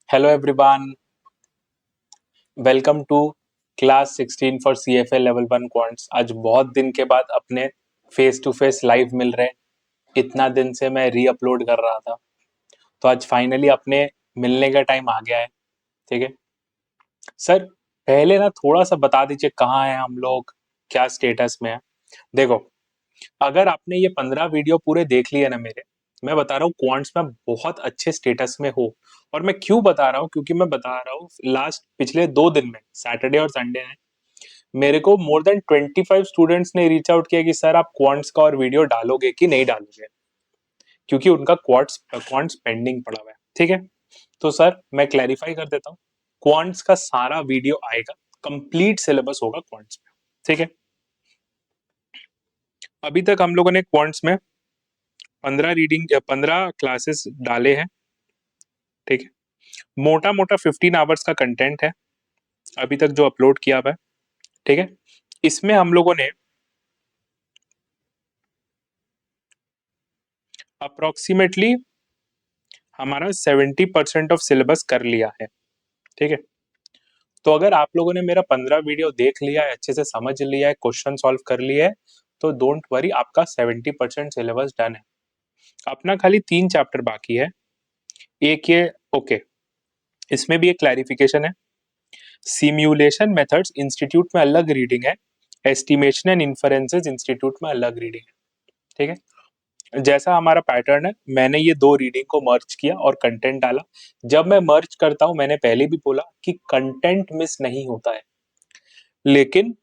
Hello everyone, welcome to class 16 for CFA level 1 quants. आज बहुत दिन के बाद अपने फेस टू फेस लाइव मिल रहे हैं। इतना दिन से मैं री अपलोड कर रहा था, तो आज फाइनली अपने मिलने का टाइम आ गया है। ठीक है सर, पहले ना थोड़ा सा बता दीजिए कहाँ है हम लोग, क्या स्टेटस में है। देखो, अगर आपने ये 15 वीडियो पूरे देख लिए ना मेरे, मैं बता रहा हूँ क्वांट्स में बहुत अच्छे स्टेटस में हो। और मैं क्यों बता रहा हूँ, क्योंकि मैं बता रहा हूँ लास्ट पिछले 2 दिन में, सैटरडे और संडे में मेरे को मोर देन 25 स्टूडेंट्स ने रीच आउट किया कि सर आप क्वांट्स का और वीडियो डालोगे कि नहीं डालोगे, क्योंकि उनका क्वांट्स पेंडिंग पड़ा हुआ है। ठीक है, तो सर मैं क्लैरिफाई कर देता हूँ, क्वांट्स का सारा वीडियो आएगा, कंप्लीट सिलेबस होगा क्वांट्स में। ठीक है, अभी तक हम लोगों ने क्वांट्स में 15 क्लासेस डाले हैं। ठीक है, मोटा मोटा 15 आवर्स का कंटेंट है अभी तक जो अपलोड किया हुआ है। ठीक है, इसमें हम लोगों ने अप्रोक्सीमेटली हमारा 70% ऑफ सिलेबस कर लिया है। ठीक है, तो अगर आप लोगों ने मेरा 15 वीडियो देख लिया है, अच्छे से समझ लिया है, क्वेश्चन सॉल्व कर लिया है, तो डोंट वरी, आपका 70% सिलेबस डन है। अपना खाली 3 चैप्टर बाकी है। एक ये, ओके, इसमें भी एक क्लैरिफिकेशन है, सिम्युलेशन मेथड्स इंस्टीट्यूट में अलग रीडिंग है, एस्टिमेशन एंड इन्फरेंसेस इंस्टीट्यूट में अलग रीडिंग है। ठीक है, जैसा हमारा पैटर्न है, मैंने ये 2 रीडिंग को मर्ज किया और कंटेंट डाला। जब मैं मर्ज करता हूं, मैंने पहले भी बोला कि कंटेंट मिस नहीं होता है, लेकिन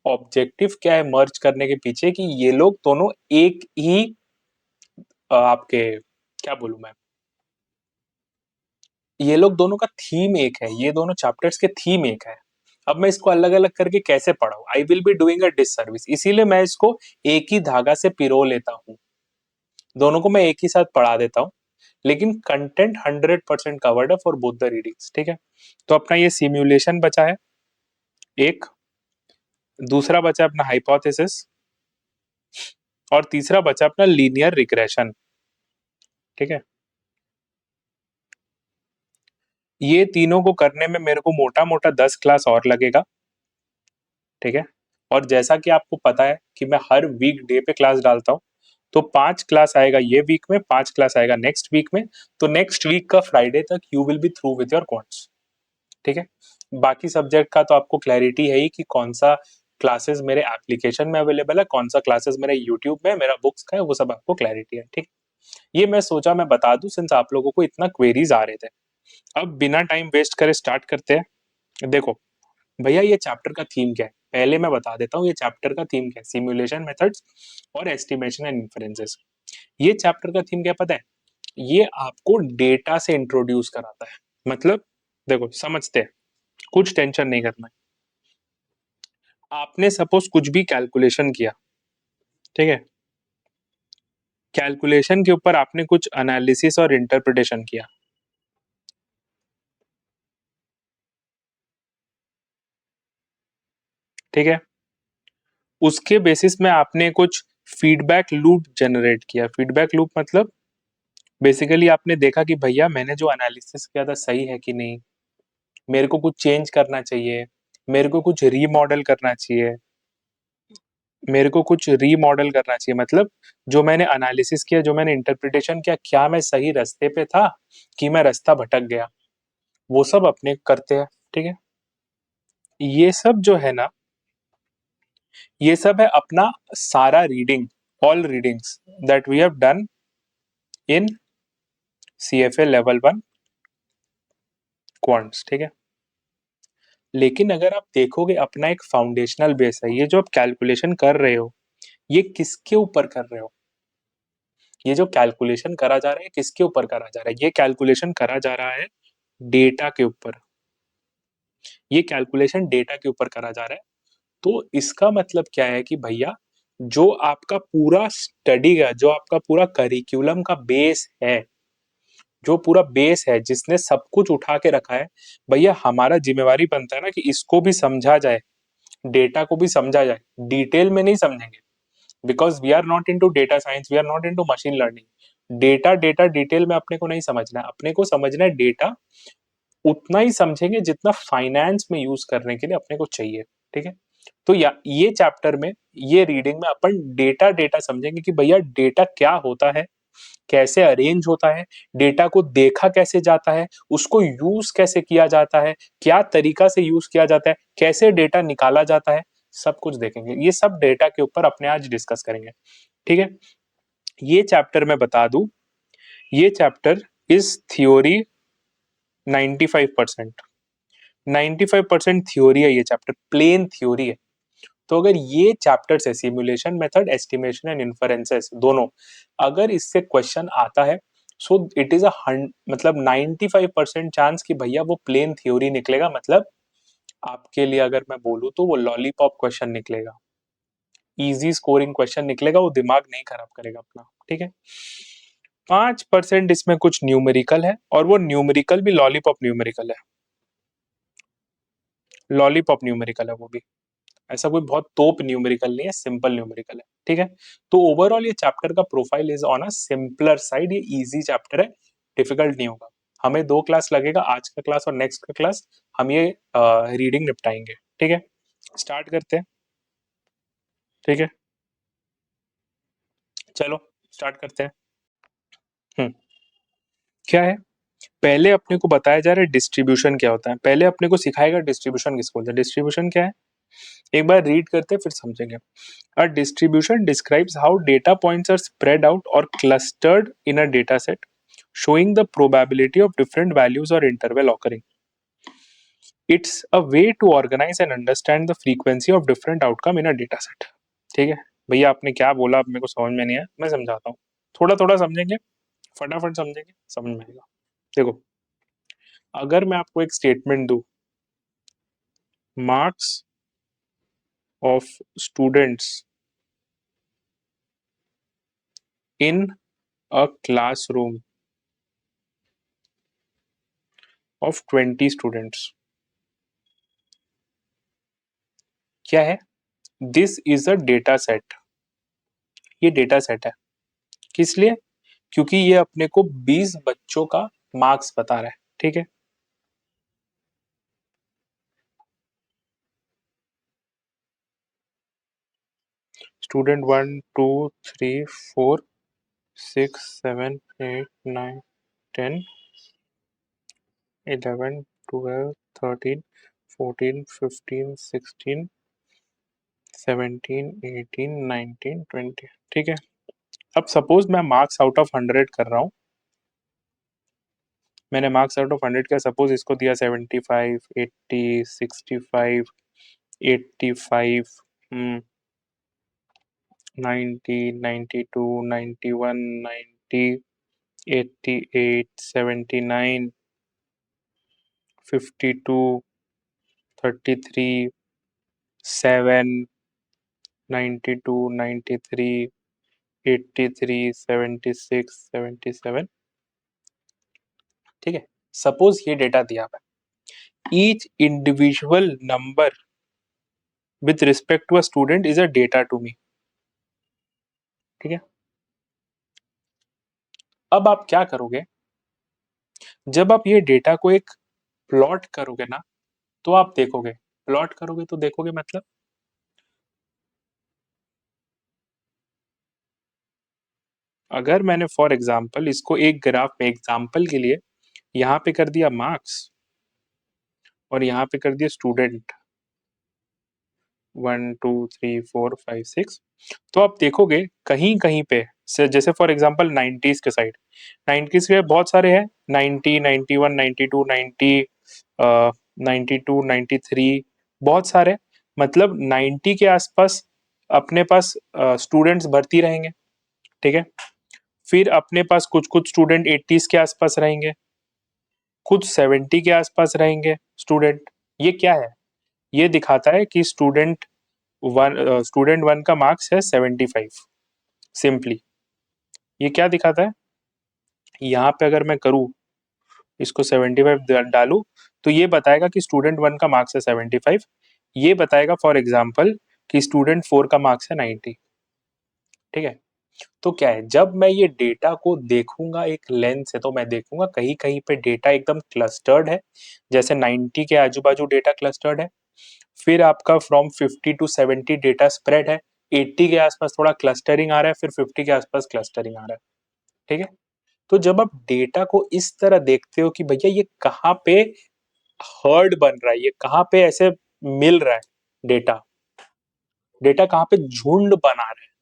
ऑब्जेक्टिव क्या है मर्ज करने के पीछे, कि ये लोग दोनों एक ही आपके, क्या बोलूं मैं, ये लोग दोनों का थीम एक है, ये दोनों चैप्टर्स के थीम एक है। अब मैं इसको अलग अलग करके कैसे पढ़ाऊं, I will be doing a disservice, इसीलिए मैं इसको एक ही धागा से पिरो लेता हूं, दोनों को मैं एक ही साथ पढ़ा देता हूं, लेकिन कंटेंट 100% कवर्ड है फॉर बोथ द रीडिंग्स। ठीक है, तो अपना ये सिम्युलेशन बचा है एक, दूसरा बचा अपना हाइपोथेसिस, और तीसरा बचा अपना लीनियर रिग्रेशन। ठीक है, ये तीनों को करने में मेरे को मोटा मोटा 10 क्लास और लगेगा। ठीक है, और जैसा कि आपको पता है कि मैं हर वीक डे पे क्लास डालता हूँ, तो 5 क्लास आएगा ये वीक में, 5 क्लास आएगा नेक्स्ट वीक में। तो नेक्स्ट वीक का फ्राइडे तक you will be through with your quants. ठीक है, बाकी सब्जेक्ट का तो आपको क्लैरिटी है ही कि कौन सा क्लासेस मेरे एप्लीकेशन में अवेलेबल है, कौन सा क्लासेस मेरे यूट्यूब में, मेरा बुक्स का है, वो सब आपको क्लैरिटी है। ठीक, ये मैं सोचा मैं बता दूं, सिंस आप लोगों को इतना क्वेरीज आ रहे थे। अब बिना टाइम वेस्ट करे स्टार्ट करते हैं। देखो भैया, ये चैप्टर का थीम क्या है, पहले मैं बता देता हूँ ये चैप्टर का थीम क्या है, सिमुलेशन मेथड्स और एस्टिमेशन एंड इन्फरेंसेस। ये चैप्टर का थीम क्या पता है, ये आपको डेटा से इंट्रोड्यूस कराता है। मतलब देखो, समझते हैं, कुछ टेंशन नहीं करना है। आपने सपोज कुछ भी कैलकुलेशन किया, ठीक है, कैलकुलेशन के ऊपर आपने कुछ एनालिसिस और इंटरप्रिटेशन किया। ठीक है, उसके बेसिस में आपने कुछ फीडबैक लूप जनरेट किया। फीडबैक लूप मतलब बेसिकली आपने देखा कि भैया मैंने जो एनालिसिस किया था सही है कि नहीं, मेरे को कुछ चेंज करना चाहिए, मेरे को कुछ रीमॉडल करना चाहिए, मेरे को कुछ रीमॉडल करना चाहिए। मतलब जो मैंने एनालिसिस किया, जो मैंने इंटरप्रिटेशन किया, क्या मैं सही रास्ते पे था कि मैं रास्ता भटक गया, वो सब अपने करते हैं। ठीक है, ये सब जो है ना, ये सब है अपना सारा reading, all readings that we have done in CFA level 1 quants. ठीक है, लेकिन अगर आप देखोगे अपना एक फाउंडेशनल बेस है, ये जो आप कैलकुलेशन कर रहे हो, ये किसके ऊपर कर रहे हो, ये जो कैलकुलेशन करा जा रहा है किसके ऊपर करा जा रहा है, ये कैलकुलेशन करा जा रहा है डेटा के ऊपर, ये कैलकुलेशन डेटा के ऊपर करा जा रहा है। तो इसका मतलब क्या है कि भैया, जो आपका पूरा स्टडी का, जो आपका पूरा करिकुलम का बेस है, जो पूरा बेस है जिसने सब कुछ उठा के रखा है, भैया हमारा जिम्मेवारी बनता है ना कि इसको भी समझा जाए, डेटा को भी समझा जाए। डिटेल में नहीं समझेंगे, because we are not into data science, we are not into machine learning. Data data detail में अपने को नहीं समझना है, अपने को समझना है डेटा उतना ही समझेंगे जितना फाइनेंस में यूज करने के लिए अपने को चाहिए। ठीक है, तो ये चैप्टर में, ये रीडिंग में अपन डेटा डेटा समझेंगे कि भैया डेटा क्या होता है, कैसे अरेंज होता है, डेटा को देखा कैसे जाता है, उसको यूज कैसे किया जाता है, क्या तरीका से यूज किया जाता है, कैसे डेटा निकाला जाता है, सब कुछ देखेंगे। ये सब डेटा के ऊपर अपने आज डिस्कस करेंगे। ठीक है, ये चैप्टर मैं बता दूं, ये चैप्टर इज थ्योरी 95%। 95% थ्योरी है ये चैप्टर, प्लेन थ्योरी है। तो अगर ये चैप्टर्स है, simulation method, estimation and inferences दोनों, अगर इससे क्वेश्चन आता है, सो इट इज मतलब 95% चांस कि भैया वो प्लेन थ्योरी निकलेगा। मतलब आपके लिए अगर मैं बोलूं तो वो लॉलीपॉप क्वेश्चन निकलेगा, इजी स्कोरिंग क्वेश्चन निकलेगा, वो दिमाग नहीं खराब करेगा अपना। ठीक है, 5% इसमें कुछ न्यूमेरिकल है, और वो न्यूमेरिकल भी लॉलीपॉप न्यूमेरिकल है, लॉलीपॉप न्यूमेरिकल है वो भी, ऐसा कोई बहुत तोप न्यूमेरिकल नहीं है, सिंपल न्यूमेरिकल है। ठीक है, तो ओवरऑल ये चैप्टर का profile is on a simpler side, ये इजी चैप्टर है, डिफिकल्ट नहीं होगा। हमें 2 क्लास लगेगा, आज का क्लास और नेक्स्ट का क्लास, हम ये रीडिंग निपटाएंगे। ठीक है, स्टार्ट करते हैं। ठीक है, चलो स्टार्ट करते हैं। हम्म, क्या है, पहले अपने को बताया जा रहा है डिस्ट्रीब्यूशन क्या होता है, पहले अपने को सिखाएगा डिस्ट्रीब्यूशन किसको बोलते हैं। डिस्ट्रीब्यूशन क्या है, एक बार रीड करते हैं फिर समझेंगे। A distribution describes how data points are spread out or clustered in a data set, showing the probability of different values or interval occurring. It's a way to organize and understand the frequency of different outcome in a data set. ठीक है भैया, आपने क्या बोला अब मेरे को समझ में नहीं आया, मैं समझाता हूँ। थोड़ा थोड़ा समझेंगे, फटाफट समझेंगे, समझ में आएगा। देखो, अगर मैं आपको एक स्टेटमेंट दूं, marks of students in a classroom of 20 students, क्या है, this is a data set. ये डेटा सेट है, किस लिए, क्योंकि ये अपने को 20 बच्चों का मार्क्स बता रहा है। ठीक है, स्टूडेंट 1 2 3 4 6 7 8 9 10 11 12 13 14 15 16 17 18 19 20। ठीक है, अब सपोज मैं मार्क्स आउट ऑफ 100 कर रहा हूँ, मैंने मार्क्स आउट ऑफ 100 का सपोज इसको दिया 75, 80, 65, 85, 90, 92, 91, 90, 88, 79, 52, 33, 7, 92, 93, 83, 76, 77। ठीक है, सपोज ये डेटा दिया हुआ है, each individual number with respect to a student is a data to me. ठीक है, अब आप क्या करोगे, जब आप ये डेटा को एक प्लॉट करोगे ना, तो आप देखोगे, प्लॉट करोगे तो देखोगे मतलब, अगर मैंने फॉर एग्जांपल इसको एक ग्राफ में एग्जांपल के लिए यहाँ पे कर दिया मार्क्स और यहाँ पे कर दिया स्टूडेंट 1 2 3 4 5 6, तो आप देखोगे कहीं कहीं पे से, जैसे फॉर एग्जांपल 90s के साइड, 90s के बहुत सारे हैं, 90, 91, 92, 90, 92, 93, बहुत सारे, मतलब 90 के आसपास अपने पास स्टूडेंट्स भर्ती रहेंगे। ठीक है, फिर अपने पास कुछ कुछ स्टूडेंट 80s के आसपास रहेंगे, कुछ 70 के आसपास रहेंगे स्टूडेंट। ये क्या है, ये दिखाता है कि स्टूडेंट वन का मार्क्स है 75, सिंपली। ये क्या दिखाता है, यहाँ पे अगर मैं करूँ इसको 75 डालूं, तो ये बताएगा कि स्टूडेंट 1 का मार्क्स है 75, ये बताएगा फॉर एग्जांपल कि स्टूडेंट 4 का मार्क्स है 90। ठीक है, तो क्या है, जब मैं ये डेटा को देखूंगा एक लेंस से, तो मैं देखूंगा कहीं कहीं पे डेटा एकदम क्लस्टर्ड है, जैसे 90 के आजू बाजू डेटा क्लस्टर्ड है, फिर आपका फ्रॉम 50 टू 70 डेटा स्प्रेड है, 80 के आसपास थोड़ा क्लस्टरिंग आ रहा है, फिर 50 के आसपास क्लस्टरिंग आ रहा है। ठीक है, तो जब आप डेटा को इस तरह देखते हो कि भैया ये कहाँ पे हर्ड बन रहा है, ये कहाँ पे ऐसे मिल रहा है डेटा, डेटा कहाँ पे झुंड बना रहा है,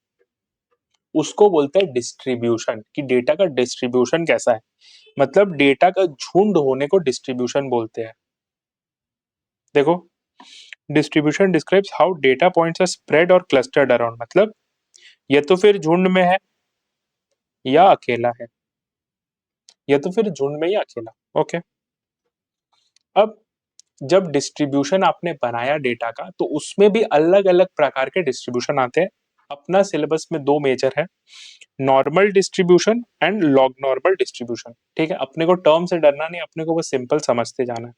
उसको बोलते हैं डिस्ट्रीब्यूशन, कि डेटा का डिस्ट्रीब्यूशन कैसा है। मतलब डेटा का झुंड होने को डिस्ट्रीब्यूशन बोलते हैं। देखो, distribution describes how data points are spread और क्लस्टर्ड अराउंड, मतलब ये तो फिर झुंड में है या अकेला है, या तो फिर झुंड में या अकेला। ओके, अब जब डिस्ट्रीब्यूशन आपने बनाया डेटा का, तो उसमें भी अलग अलग प्रकार के डिस्ट्रीब्यूशन आते हैं। अपना सिलेबस में दो मेजर है, normal distribution and log normal distribution. ठीक है, अपने को टर्म से डरना नहीं, अपने को बस सिंपल समझते जाना है।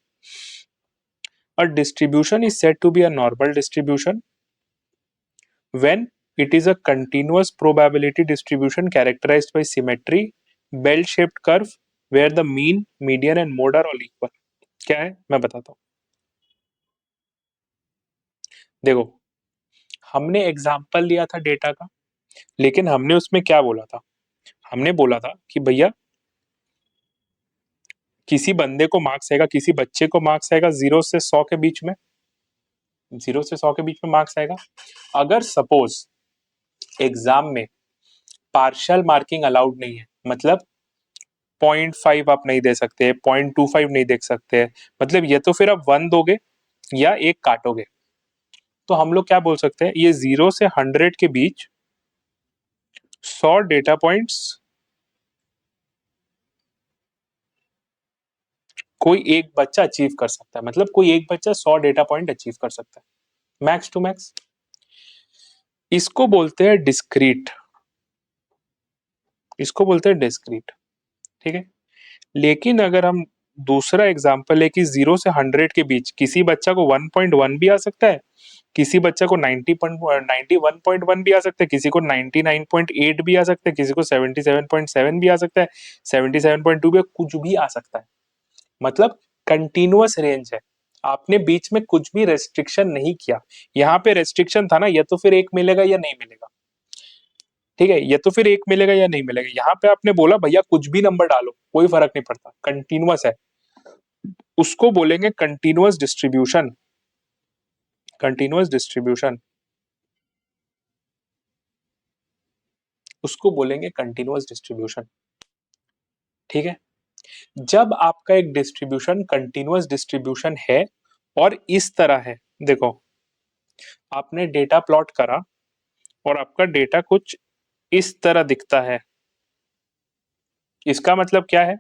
A distribution is said to be a normal distribution when it is a continuous probability distribution characterized by symmetry, bell-shaped curve where the mean, median and mode are all equal. क्या है मैं बताता हूँ। देखो, हमने एग्जाम्पल लिया था data का, लेकिन हमने उसमें क्या बोला था, हमने बोला था कि भैया किसी बंदे को मार्क्स आएगा, किसी बच्चे को मार्क्स आएगा 0 से 100 के बीच में, 0 से 100 के बीच में मार्क्स आएगा। अगर सपोज एग्जाम में पार्शियल मार्किंग अलाउड नहीं है, मतलब 0.5 आप नहीं दे सकते, 0.25 नहीं देख सकते, मतलब ये तो फिर आप 1 दोगे या एक काटोगे। तो हम लोग क्या बोल सकते हैं, ये 0 से 100 के बीच 100 डेटा पॉइंट्स कोई एक बच्चा अचीव कर सकता है, मतलब कोई एक बच्चा 100 डेटा पॉइंट अचीव कर सकता है मैक्स टू मैक्स। इसको बोलते हैं डिस्क्रीट, इसको बोलते हैं डिस्क्रीट। ठीक है, लेकिन अगर हम दूसरा एग्जांपल है कि 0 से 100 के बीच किसी बच्चा को 1.1 भी आ सकता है, किसी बच्चा को 91.1 भी आ सकता है, किसी को 99.8 भी आ सकता है, किसी को 77.7 भी आ सकता है, 77.2 भी, कुछ भी आ सकता है। मतलब कंटिन्यूअस रेंज है, आपने बीच में कुछ भी रेस्ट्रिक्शन नहीं किया। यहाँ पे रेस्ट्रिक्शन था ना, या तो फिर एक मिलेगा या नहीं मिलेगा। ठीक है, या तो फिर एक मिलेगा या नहीं मिलेगा। यहाँ पे आपने बोला भैया कुछ भी नंबर डालो, कोई फर्क नहीं पड़ता, कंटिन्यूअस है, उसको बोलेंगे कंटिन्यूअस डिस्ट्रीब्यूशन। कंटिन्यूअस डिस्ट्रीब्यूशन, उसको बोलेंगे कंटिन्यूअस डिस्ट्रीब्यूशन। ठीक है, जब आपका एक डिस्ट्रीब्यूशन कंटिन्यूअस डिस्ट्रीब्यूशन है और इस तरह है, देखो आपने डेटा प्लॉट करा और आपका डेटा कुछ इस तरह दिखता है, इसका मतलब क्या है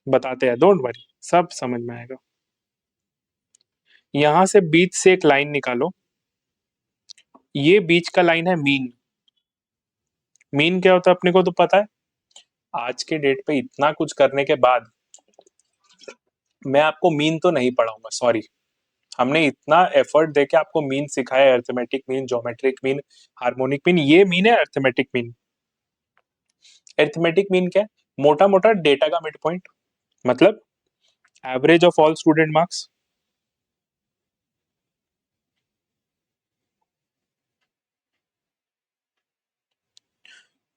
बताते हैं, डोंट वरी सब समझ में आएगा। यहां से बीच से एक लाइन निकालो, ये बीच का लाइन है मीन। मीन क्या होता है अपने को तो पता है, आज के डेट पे इतना कुछ करने के बाद मैं आपको मीन तो नहीं पढ़ाऊंगा, सॉरी। हमने इतना एफर्ट देके आपको मीन सिखाया है, arithmetic mean, geometric mean, harmonic mean, ये मीन है अरिथमेटिक मीन। अरिथमेटिक मीन क्या है, मोटा मोटा डेटा का मिड पॉइंट, मतलब average of all student marks.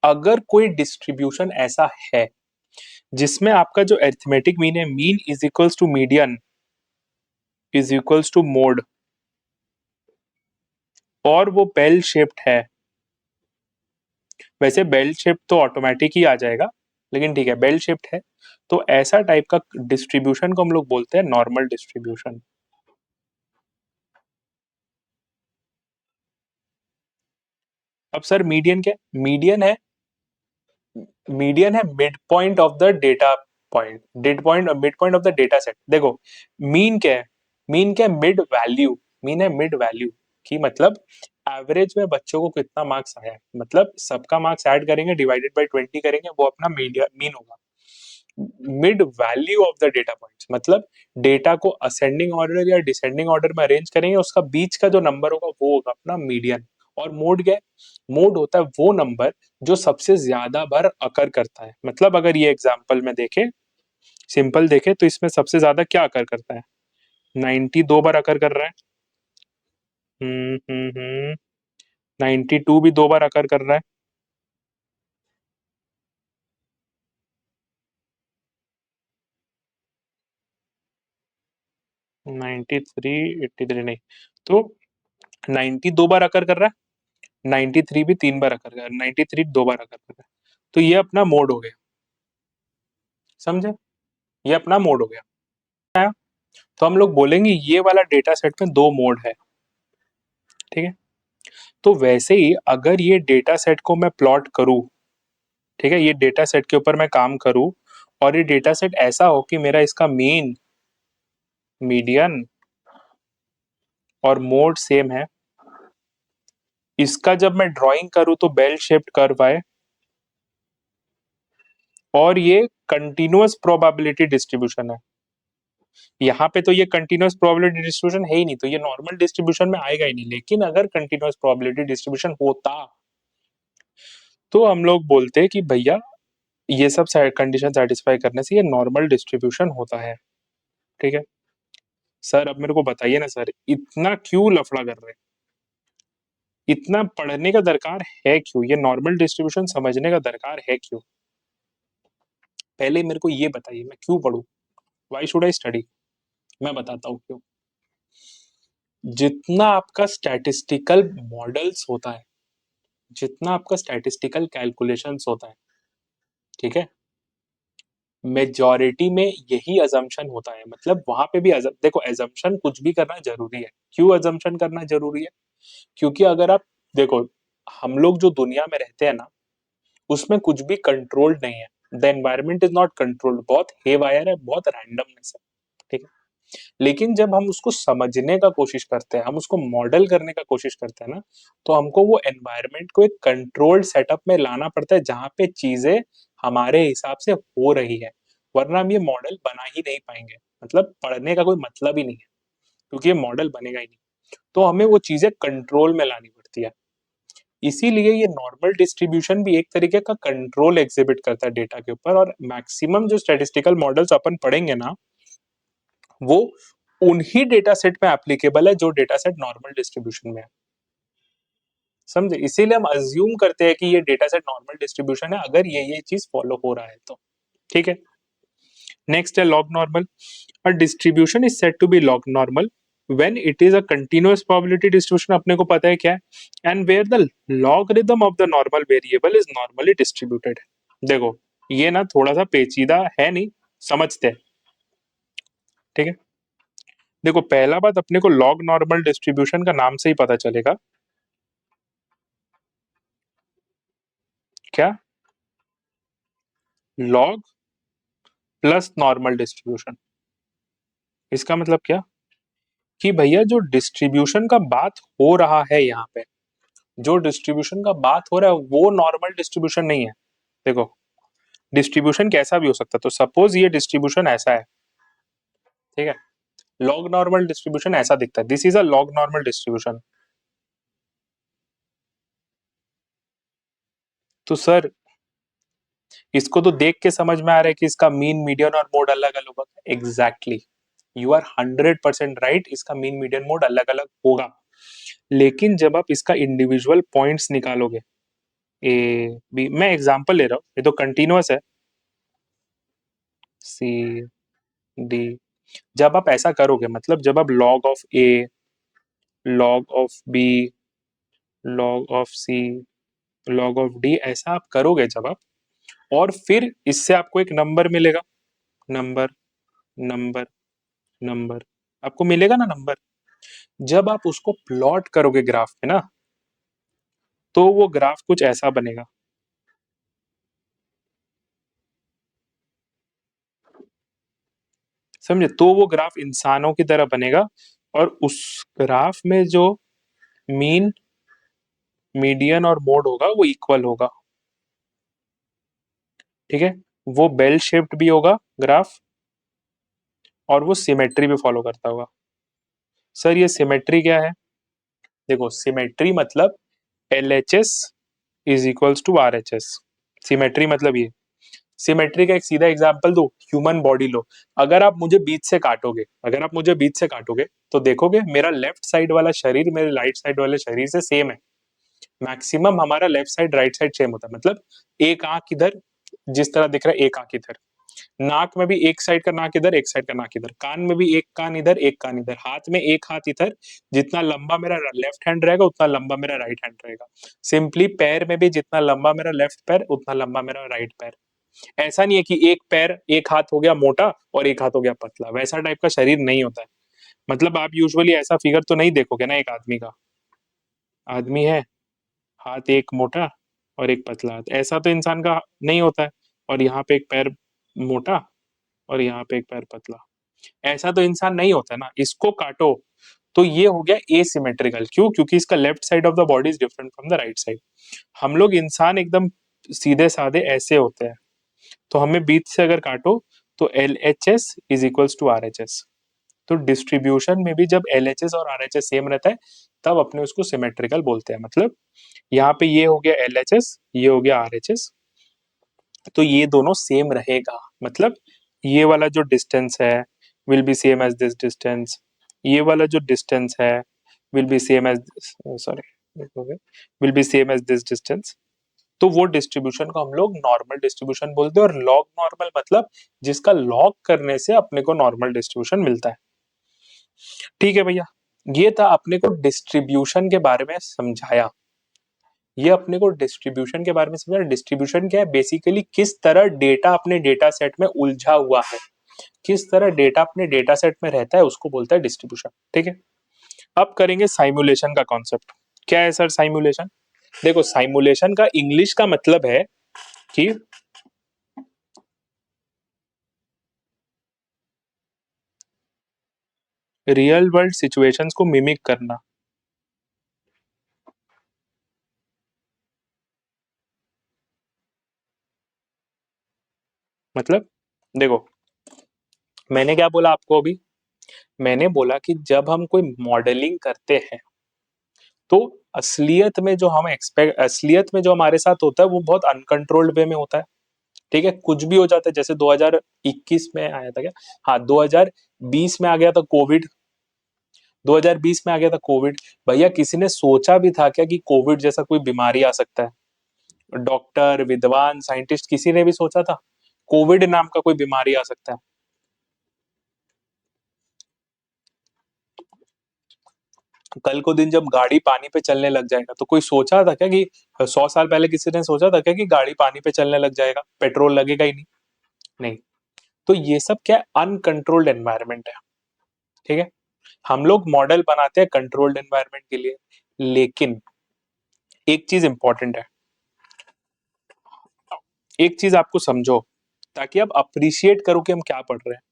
अगर कोई डिस्ट्रीब्यूशन ऐसा है जिसमें आपका जो अरिथमेटिक मीन है, mean is equals to median is equals to mode, और वो बेल शेप्ड है, वैसे बेल शेप तो ऑटोमेटिक ही आ जाएगा, लेकिन ठीक है बेल शेप्ड है, तो ऐसा टाइप का डिस्ट्रीब्यूशन को हम लोग बोलते हैं नॉर्मल डिस्ट्रीब्यूशन। अब सर मीडियन क्या, मीडियन है mid point of the data point, mid point of the data set. देखो मीन क्या है, मीन क्या है, मिड वैल्यू। मीन है मिड वैल्यू, की मतलब एवरेज में बच्चों को कितना मार्क्स आया है, मतलब सबका मार्क्स ऐड करेंगे डिवाइडेड बाय 20 करेंगे, वो अपना मीडियन मीन होगा। Mid value of the data points, मतलब डेटा को असेंडिंग ऑर्डर या डिसेंडिंग ऑर्डर में अरेंज करेंगे, उसका बीच का जो नंबर होगा वो होगा अपना मीडियन। और मोड क्या है? मोड होता है वो नंबर जो सबसे ज्यादा बार अकर करता है। मतलब अगर ये एग्जांपल में देखे, सिंपल देखे, तो इसमें सबसे ज्यादा क्या अकर करता है? 90 दो बार अकर कर रहा है। 92 भी दो बार अकर कर रहा है। 93, 83 नहीं, तो 90 दो बार अकर कर रहा है, 93 भी तीन बार अकर कर रहा है, 93 दो बार अकर कर रहा है। तो ये अपना मोड हो गया, समझे? ये अपना मोड हो गया। तो हम लोग बोलेंगे ये वाला डेटा सेट में दो मोड है, ठीक है? तो वैसे ही अगर ये डेटा सेट को मैं प्लॉट करूं, ठीक है, ये डेटा सेट के ऊपर मैं काम करूं, और ये डेटा सेट ऐसा हो कि मेरा इसका मीन, मीडियन और मोड सेम है, इसका जब मैं ड्राइंग करूं तो बेल शेप्ड कर्व आए, और ये कंटिन्यूअस प्रोबेबिलिटी डिस्ट्रीब्यूशन है। यहाँ पे तो ये कंटिन्यूअस प्रोबेबिलिटी डिस्ट्रीब्यूशन है ही नहीं, तो ये नॉर्मल डिस्ट्रीब्यूशन में आएगा ही नहीं। लेकिन अगर कंटिन्यूअस प्रोबेबिलिटी डिस्ट्रीब्यूशन होता, तो हम लोग बोलते कि भैया ये सब कंडीशन सेटिस्फाई करने से ये नॉर्मल डिस्ट्रीब्यूशन होता है, ठीक है? सर अब मेरे को बताइए ना सर, इतना क्यों लफड़ा कर रहे हैं? इतना पढ़ने का दरकार है क्यों? ये नॉर्मल डिस्ट्रीब्यूशन समझने का दरकार है क्यों? पहले मेरे को ये बताइए, मैं क्यों पढ़ूं? Why should I study? मैं बताता हूँ क्यों। जितना आपका स्टैटिस्टिकल मॉडल्स होता है, जितना आपका स्टैटिस्टिकल कैलकुलेशंस होता है, ठीक है, मेजॉरिटी में यही अजम्पशन होता है। मतलब वहां पे भी देखो, अजम्पशन कुछ भी करना जरूरी है। क्यों अजम्पशन करना जरूरी है? क्योंकि अगर आप देखो, हम लोग जो दुनिया में रहते हैं ना, उसमें कुछ भी कंट्रोल्ड नहीं है। The environment is not controlled, बहुत हेवायर है, बहुत रैंडमनेस है, ठीक है? लेकिन जब हम उसको समझने का कोशिश करते हैं, हम उसको मॉडल करने का कोशिश करते हैं ना, तो हमको वो एनवायरमेंट को एक कंट्रोल्ड सेटअप में लाना पड़ता है, जहां पे चीजें हमारे हिसाब से हो रही है। वरना हम ये मॉडल बना ही नहीं पाएंगे। मतलब पढ़ने का कोई मतलब ही नहीं है, क्योंकि ये मॉडल बनेगा ही नहीं। तो हमें वो चीजें कंट्रोल में लानी पड़ती है। इसीलिए ये नॉर्मल डिस्ट्रीब्यूशन भी एक तरीके का कंट्रोल एग्जिबिट करता है डेटा के ऊपर। और मैक्सिमम जो स्टैटिस्टिकल मॉडल्स अपन पढ़ेंगे ना, वो उन्हीं डेटा सेट में एप्लीकेबल है जो डेटा सेट नॉर्मल डिस्ट्रीब्यूशन में है। समझे? इसीलिए हम अज्यूम करते हैं कि ये डेटा सेट नॉर्मल डिस्ट्रीब्यूशन है, अगर ये चीज फॉलो हो रहा है तो, ठीक है? नेक्स्ट है log normal. A distribution is said to be log normal when it is a continuous probability distribution, अपने को पता है क्या है, and where the logarithm of the normal variable is normally distributed. देखो, ये ना थोड़ा सा पेचीदा है, नहीं समझते हैं, ठीक है? देखो, पहला बात अपने को लॉग नॉर्मल डिस्ट्रीब्यूशन का नाम से ही पता चलेगा। क्या? Log plus normal distribution. इसका मतलब क्या? कि भैया जो डिस्ट्रीब्यूशन का बात हो रहा है यहाँ पे, जो डिस्ट्रीब्यूशन का बात हो रहा है वो नॉर्मल डिस्ट्रीब्यूशन नहीं है। देखो, डिस्ट्रीब्यूशन कैसा भी हो सकता है। तो सपोज ये डिस्ट्रीब्यूशन ऐसा है, ठीक है? लॉग नॉर्मल डिस्ट्रीब्यूशन ऐसा दिखता है, this is a log normal distribution. तो सर, इसको तो देख के समझ में आ रहा है कि इसका मीन, मीडियन और मोड अलग अलग होगा। एग्जैक्टली, यू आर 100% राइट, इसका मीन, मीडियन, मोड अलग अलग होगा। लेकिन जब आप इसका इंडिविजुअल पॉइंट्स निकालोगे, ए बी, मैं एग्जांपल ले रहा हूँ, ये तो कंटिन्यूअस है, सी डी, जब आप ऐसा करोगे, मतलब जब आप log of A, log of B, log of C, log of D, ऐसा आप करोगे जब आप, और फिर इससे आपको एक नंबर मिलेगा, नंबर, नंबर, नंबर, आपको मिलेगा ना नंबर। जब आप उसको प्लॉट करोगे ग्राफ में ना, तो वो ग्राफ कुछ ऐसा बनेगा। समझे? तो वो ग्राफ इंसानों की तरह बनेगा, और उस ग्राफ में जो मीन, मीडियन और मोड होगा वो इक्वल होगा, ठीक है? वो बेल शेप्ड भी होगा ग्राफ, और वो सिमेट्री भी फॉलो करता होगा। सर ये सिमेट्री क्या है? देखो, सिमेट्री मतलब LHS is equals to RHS। Symmetry मतलब ये, सिमेट्री का एक सीधा एग्जांपल दो, ह्यूमन बॉडी लो। अगर आप मुझे बीच से काटोगे तो देखोगे मेरा लेफ्ट साइड वाला शरीर मेरे राइट साइड वाले शरीर से सेम है। मैक्सिमम हमारा left side right side same होता है, मतलब एक आंख इधर जिस तरह दिख रहा है, एक आंख इधर, नाक में भी एक साइड का नाक इधर, एक साइड का नाक इधर, कान में भी एक कान इधर, एक कान इधर, हाथ में एक हाथ इधर। जितना लंबा मेरा लेफ्ट हैंड रहेगा उतना लंबा मेरा राइट हैंड रहेगा। सिंपली पैर में भी जितना लंबा मेरा लेफ्ट पैर उतना लंबा मेरा राइट पैर। ऐसा नहीं है कि एक पैर एक हाथ हो गया मोटा और एक हाथ हो गया पतला, वैसा टाइप का शरीर नहीं होता है। मतलब आप यूजुअली ऐसा फिगर तो नहीं देखोगे ना एक आदमी का, आदमी है हाथ एक मोटा और एक पतला, ऐसा तो इंसान का नहीं होता है। और यहाँ पे एक पैर मोटा और यहाँ पे एक पैर पतला, ऐसा तो इंसान नहीं होता ना। इसको काटो तो ये हो गया एसिमेट्रिकल। क्यों? क्योंकि इसका left side of the body is different from the right side. हम लोग इंसान एकदम सीधे साधे ऐसे होते हैं, तो हमें बीच से अगर काटो तो LHS is equals to RHS। तो डिस्ट्रीब्यूशन में भी जब LHS और RHS सेम रहता है तब अपने उसको सिमेट्रिकल बोलते हैं। मतलब यहाँ पे ये हो गया LHS, ये हो गया RHS, तो ये दोनों सेम रहेगा। मतलब ये वाला जो डिस्टेंस है will be same as this distance, ये वाला जो डिस्टेंस है will be same as, sorry, will be same as this distance. तो वो डिस्ट्रीब्यूशन को हम लोग नॉर्मल डिस्ट्रीब्यूशन बोलते हैं। और लॉग नॉर्मल मतलब जिसका लॉग करने से अपने को नॉर्मल डिस्ट्रीब्यूशन मिलता है। ठीक है भैया, ये था अपने को डिस्ट्रीब्यूशन के बारे में समझाया। ये अपने को डिस्ट्रीब्यूशन के बारे में समझाया। डिस्ट्रीब्यूशन क्या है? बेसिकली किस तरह डेटा अपने डेटा सेट में उलझा हुआ है, किस तरह डेटा अपने डेटा सेट में रहता है, उसको बोलता है डिस्ट्रीब्यूशन। ठीक है, अब करेंगे साइमुलेशन का कॉन्सेप्ट। क्या है सर साइमुलेशन? देखो, साइमुलेशन का इंग्लिश का मतलब है कि रियल वर्ल्ड सिचुएशंस को मिमिक करना। मतलब देखो, मैंने क्या बोला आपको अभी? मैंने बोला कि जब हम कोई मॉडलिंग करते हैं तो असलियत में जो हमारे साथ होता है वो बहुत अनकंट्रोल्ड वे में होता है। ठीक है, कुछ भी हो जाता है। जैसे 2021 में आया था क्या, हाँ 2020 में आ गया था कोविड। 2020 में आ गया था कोविड। भैया किसी ने सोचा भी था क्या कि कोविड जैसा कोई बीमारी आ सकता है? डॉक्टर, विद्वान, साइंटिस्ट, किसी ने भी सोचा था कोविड नाम का कोई बीमारी आ सकता है? कल को दिन जब गाड़ी पानी पे चलने लग जाएगा तो कोई सोचा था क्या कि 100 साल पहले किसी ने सोचा था क्या कि गाड़ी पानी पे चलने लग जाएगा, पेट्रोल लगेगा ही नहीं? नहीं। तो ये सब क्या है? अनकंट्रोल्ड एनवायरनमेंट है। ठीक है, हम लोग मॉडल बनाते हैं कंट्रोल्ड एनवायरनमेंट के लिए। लेकिन एक चीज इंपॉर्टेंट है, एक चीज आपको समझो ताकि आप अप्रिशिएट करो कि हम क्या पढ़ रहे हैं।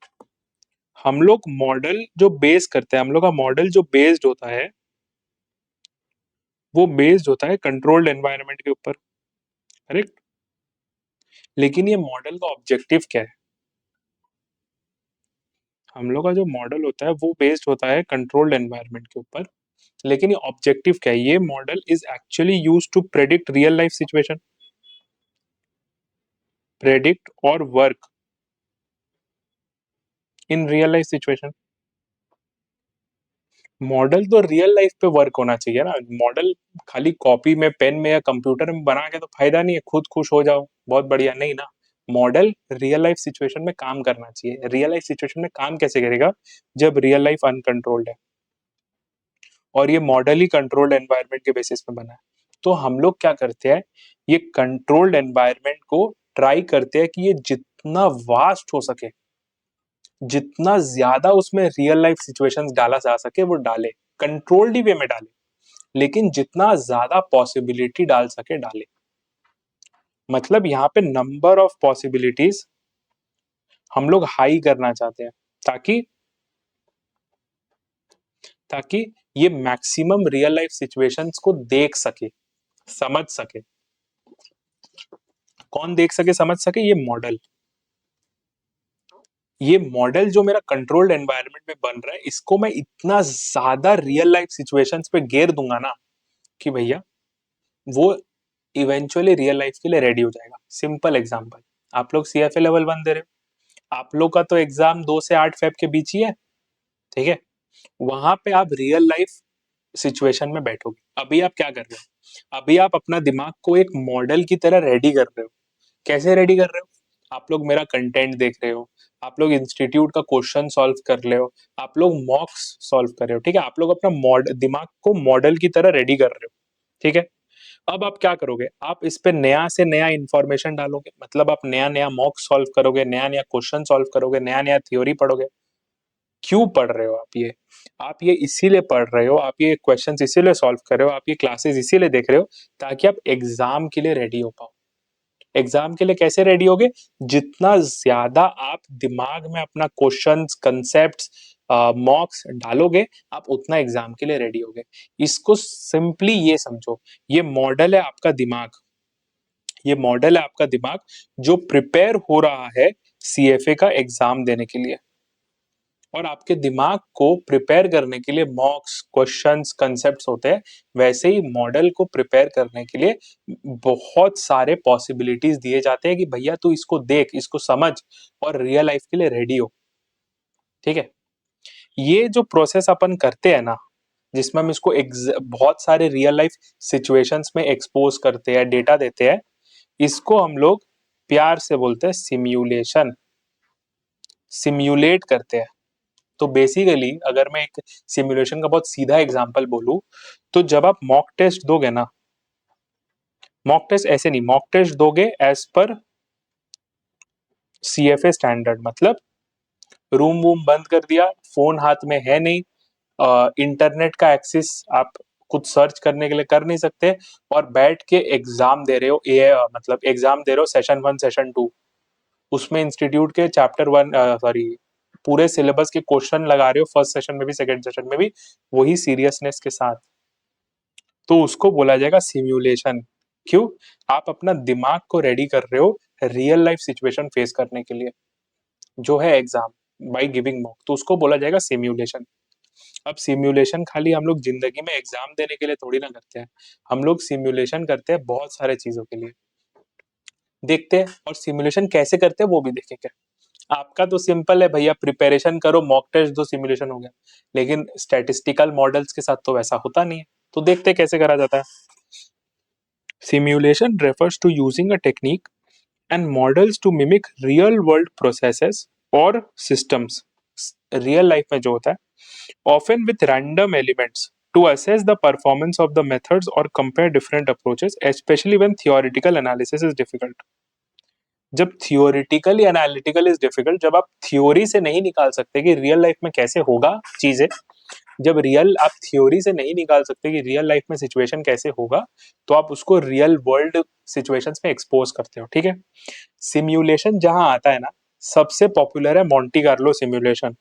हम लोग मॉडल जो बेस करते हैं, हम लोग का मॉडल जो बेस्ड होता है वो बेस्ड होता है कंट्रोल्ड एनवायरनमेंट के ऊपर, करेक्ट? लेकिन ये मॉडल का ऑब्जेक्टिव क्या है? हम लोग का जो मॉडल होता है वो बेस्ड होता है कंट्रोल्ड एनवायरनमेंट के ऊपर। लेकिन ये ऑब्जेक्टिव क्या है? ये model is actually used to predict real life situation, predict और work in real life situation. Model तो रियल लाइफ पे वर्क होना चाहिए ना। मॉडल खाली कॉपी में, पेन में या कंप्यूटर में बना के तो फायदा नहीं है, खुद खुश हो जाओ बहुत बढ़िया, नहीं ना। मॉडल रियल लाइफ सिचुएशन में काम करना चाहिए। रियल लाइफ सिचुएशन में काम कैसे करेगा? जब रियल लाइफ अनकंट्रोल्ड है और ये मॉडल ही कंट्रोल्ड एनवायरनमेंट के बेसिस पे बना है। तो हम लोग क्या करते हैं, ये कंट्रोल्ड एनवायरनमेंट को ट्राई करते हैं कि ये जितना वास्ट हो सके, जितना ज्यादा उसमें रियल लाइफ सिचुएशंस डाला जा सके वो डाले, कंट्रोल्ड ही वे में डाले, लेकिन जितना ज्यादा पॉसिबिलिटी डाल सके डाले। मतलब यहाँ पे नंबर ऑफ पॉसिबिलिटीज हम लोग हाई करना चाहते हैं ताकि ताकि ये मैक्सिमम रियल लाइफ सिचुएशंस को देख सके, समझ सके। कौन देख सके, समझ सके? ये मॉडल। ये मॉडल जो मेरा कंट्रोल्ड एनवायरनमेंट में बन रहा है, इसको मैं इतना ज्यादा रियल लाइफ सिचुएशंस पे घेर दूंगा ना कि भैया वो इवेंचुअली रियल लाइफ के लिए रेडी हो जाएगा। सिंपल एग्जांपल, आप लोग सीएफए लेवल 1 दे रहे हो, आप लोग का तो एग्जाम 2 से 8 फेब के बीच ही है, ठीक है? वहां पे आप रियल लाइफ सिचुएशन में बैठोगे। अभी आप क्या कर रहे हो? अभी आप अपना दिमाग को एक मॉडल की तरह रेडी कर रहे हो। कैसे रेडी कर रहे हो? आप लोग मेरा कंटेंट देख रहे हो, आप लोग इंस्टीट्यूट का क्वेश्चन सॉल्व कर रहे हो, आप लोग मॉक्स सॉल्व कर रहे हो, ठीक है? आप लोग अपना दिमाग को मॉडल की तरह रेडी कर रहे हो, ठीक है? अब आप क्या करोगे? आप इस पे नया से नया इंफॉर्मेशन डालोगे, मतलब आप नया नया मॉक सॉल्व करोगे, नया नया क्वेश्चन सॉल्व करोगे, नया नया थ्योरी पढ़ोगे। क्यों पढ़ रहे हो आप ये? आप ये इसीलिए पढ़ रहे हो, आप ये क्वेश्चंस इसीलिए सॉल्व कर रहे हो, आप ये क्लासेस इसीलिए देख रहे हो ताकि आप एग्जाम के लिए रेडी हो पाओ। एग्जाम के लिए कैसे रेडी होगे? जितना ज्यादा आप दिमाग में अपना क्वेश्चंस, कंसेप्ट्स, मॉक्स डालोगे, आप उतना एग्जाम के लिए रेडी होगे। इसको सिंपली ये समझो, ये मॉडल है आपका दिमाग, ये मॉडल है आपका दिमाग जो प्रिपेयर हो रहा है सीएफए का एग्जाम देने के लिए। और आपके दिमाग को प्रिपेयर करने के लिए मॉक्स, क्वेश्चंस, कंसेप्ट्स होते हैं, वैसे ही मॉडल को प्रिपेयर करने के लिए बहुत सारे पॉसिबिलिटीज दिए जाते हैं कि भैया तू इसको देख, इसको समझ और रियल लाइफ के लिए रेडी हो, ठीक है? ये जो प्रोसेस अपन करते हैं ना, जिसमें हम इसको बहुत सारे रियल लाइफ सिचुएशंस में एक्सपोज करते हैं, डेटा देते हैं, इसको हम लोग प्यार से बोलते हैं सिम्युलेशन। सिम्युलेट करते हैं। तो बेसिकली अगर मैं एक सिमुलेशन का बहुत सीधा एग्जांपल बोलूं, तो जब आप मॉक टेस्ट दोगे ना, मॉक टेस्ट ऐसे नहीं, मॉक टेस्ट दोगे एज पर सीएफए स्टैंडर्ड, मतलब रूम वूम बंद कर दिया, फोन हाथ में है नहीं, इंटरनेट का एक्सेस आप कुछ सर्च करने के लिए कर नहीं सकते, और बैठ के एग्जाम दे रहे हो, मतलब एग्जाम दे रहे हो सेशन 1 सेशन 2, उसमें इंस्टीट्यूट के चैप्टर 1 सॉरी पूरे सिलेबस के क्वेश्चन लगा रहे हो, फर्स्ट सेशन में भी सेकंड सेशन में भी, वही सीरियसनेस के साथ, तो उसको बोला जाएगा सिम्युलेशन। क्यों? आप अपना दिमाग को रेडी कर रहे हो रियल लाइफ सिचुएशन फेस करने के लिए, जो है एग्जाम, बाय गिविंग मॉक, तो उसको बोला जाएगा सिम्युलेशन। अब सिम्युलेशन खाली हम लोग जिंदगी में एग्जाम देने के लिए थोड़ी ना करते हैं, हम लोग सिम्युलेशन करते हैं बहुत सारे चीजों के लिए, देखते हैं। और सिमुलेशन कैसे करते हैं वो भी देखेंगे। आपका तो सिंपल है भैया, प्रिपरेशन करो, मॉक टेस्ट दो, सिमुलेशन हो गया। लेकिन स्टैटिस्टिकल मॉडल्स के साथ तो वैसा होता नहीं है, तो देखते हैं कैसे करा जाता है। Simulation refers to using a technique and models to mimic real world processes or systems, real life में जो होता है, often with random elements to assess the performance of the methods or compare different approaches, especially when theoretical analysis is difficult। जब theoretically analytical is difficult, जब आप theory से नहीं निकाल सकते कि रियल लाइफ में कैसे होगा चीजें, जब रियल आप थ्योरी से नहीं निकाल सकते कि रियल लाइफ में सिचुएशन कैसे होगा, तो आप उसको रियल वर्ल्ड सिचुएशंस में एक्सपोज करते हो, ठीक है? सिम्युलेशन जहां आता है ना, सबसे पॉपुलर है मोंटी कार्लो सिम्युलेशन,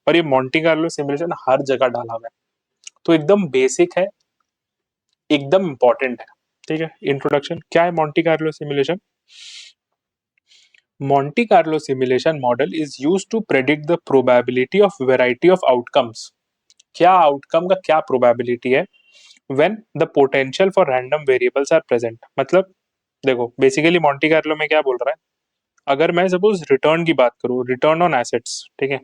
और ये मोंटी कार्लो सिम्युलेशन हर जगह डाला हुआ है, तो एकदम बेसिक है, एकदम इंपॉर्टेंट है, ठीक है? इंट्रोडक्शन क्या है Monte Carlo simulation? Monte Carlo simulation model is used to predict the probability of variety of outcomes। क्या आउटकम का क्या प्रोबेबिलिटी है when the potential for random variables are present। मतलब देखो बेसिकली मोंटी कार्लो में क्या बोल रहा है, अगर मैं सपोज रिटर्न की बात करूं, रिटर्न ऑन एसेट्स, ठीक है?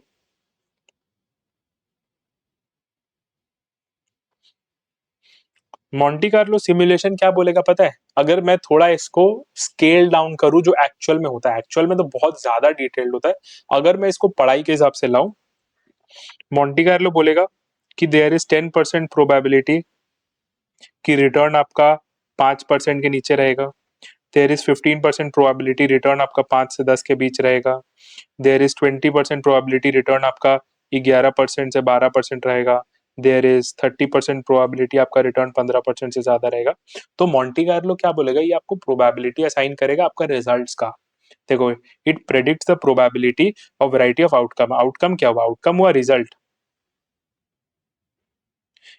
मोंटी कार्लो सिमुलेशन क्या बोलेगा पता है? अगर मैं थोड़ा इसको स्केल डाउन करूं, जो एक्चुअल में होता है, एक्चुअल में तो बहुत ज्यादा डिटेल्ड होता है, अगर मैं इसको पढ़ाई के हिसाब से लाऊं, मोंटी कार्लो बोलेगा कि देयर इज 10% प्रोबेबिलिटी कि रिटर्न आपका 5% के नीचे रहेगा, देयर इज 15% प्रोबेबिलिटी रिटर्न आपका 5 से 10 के बीच रहेगा, देयर इज 20% प्रोबेबिलिटी रिटर्न आपका 11% से 12% रहेगा, देयर इज 30% प्रोबेबिलिटी आपका रिटर्न 15% से ज्यादा रहेगा। तो मोंटी कार्लो क्या बोलेगा, ये आपको प्रोबेबिलिटी असाइन करेगा आपका रिजल्ट्स का। देखो, it predicts the probability of variety of outcome. Outcome क्या हुआ? आउटकम हुआ रिजल्ट।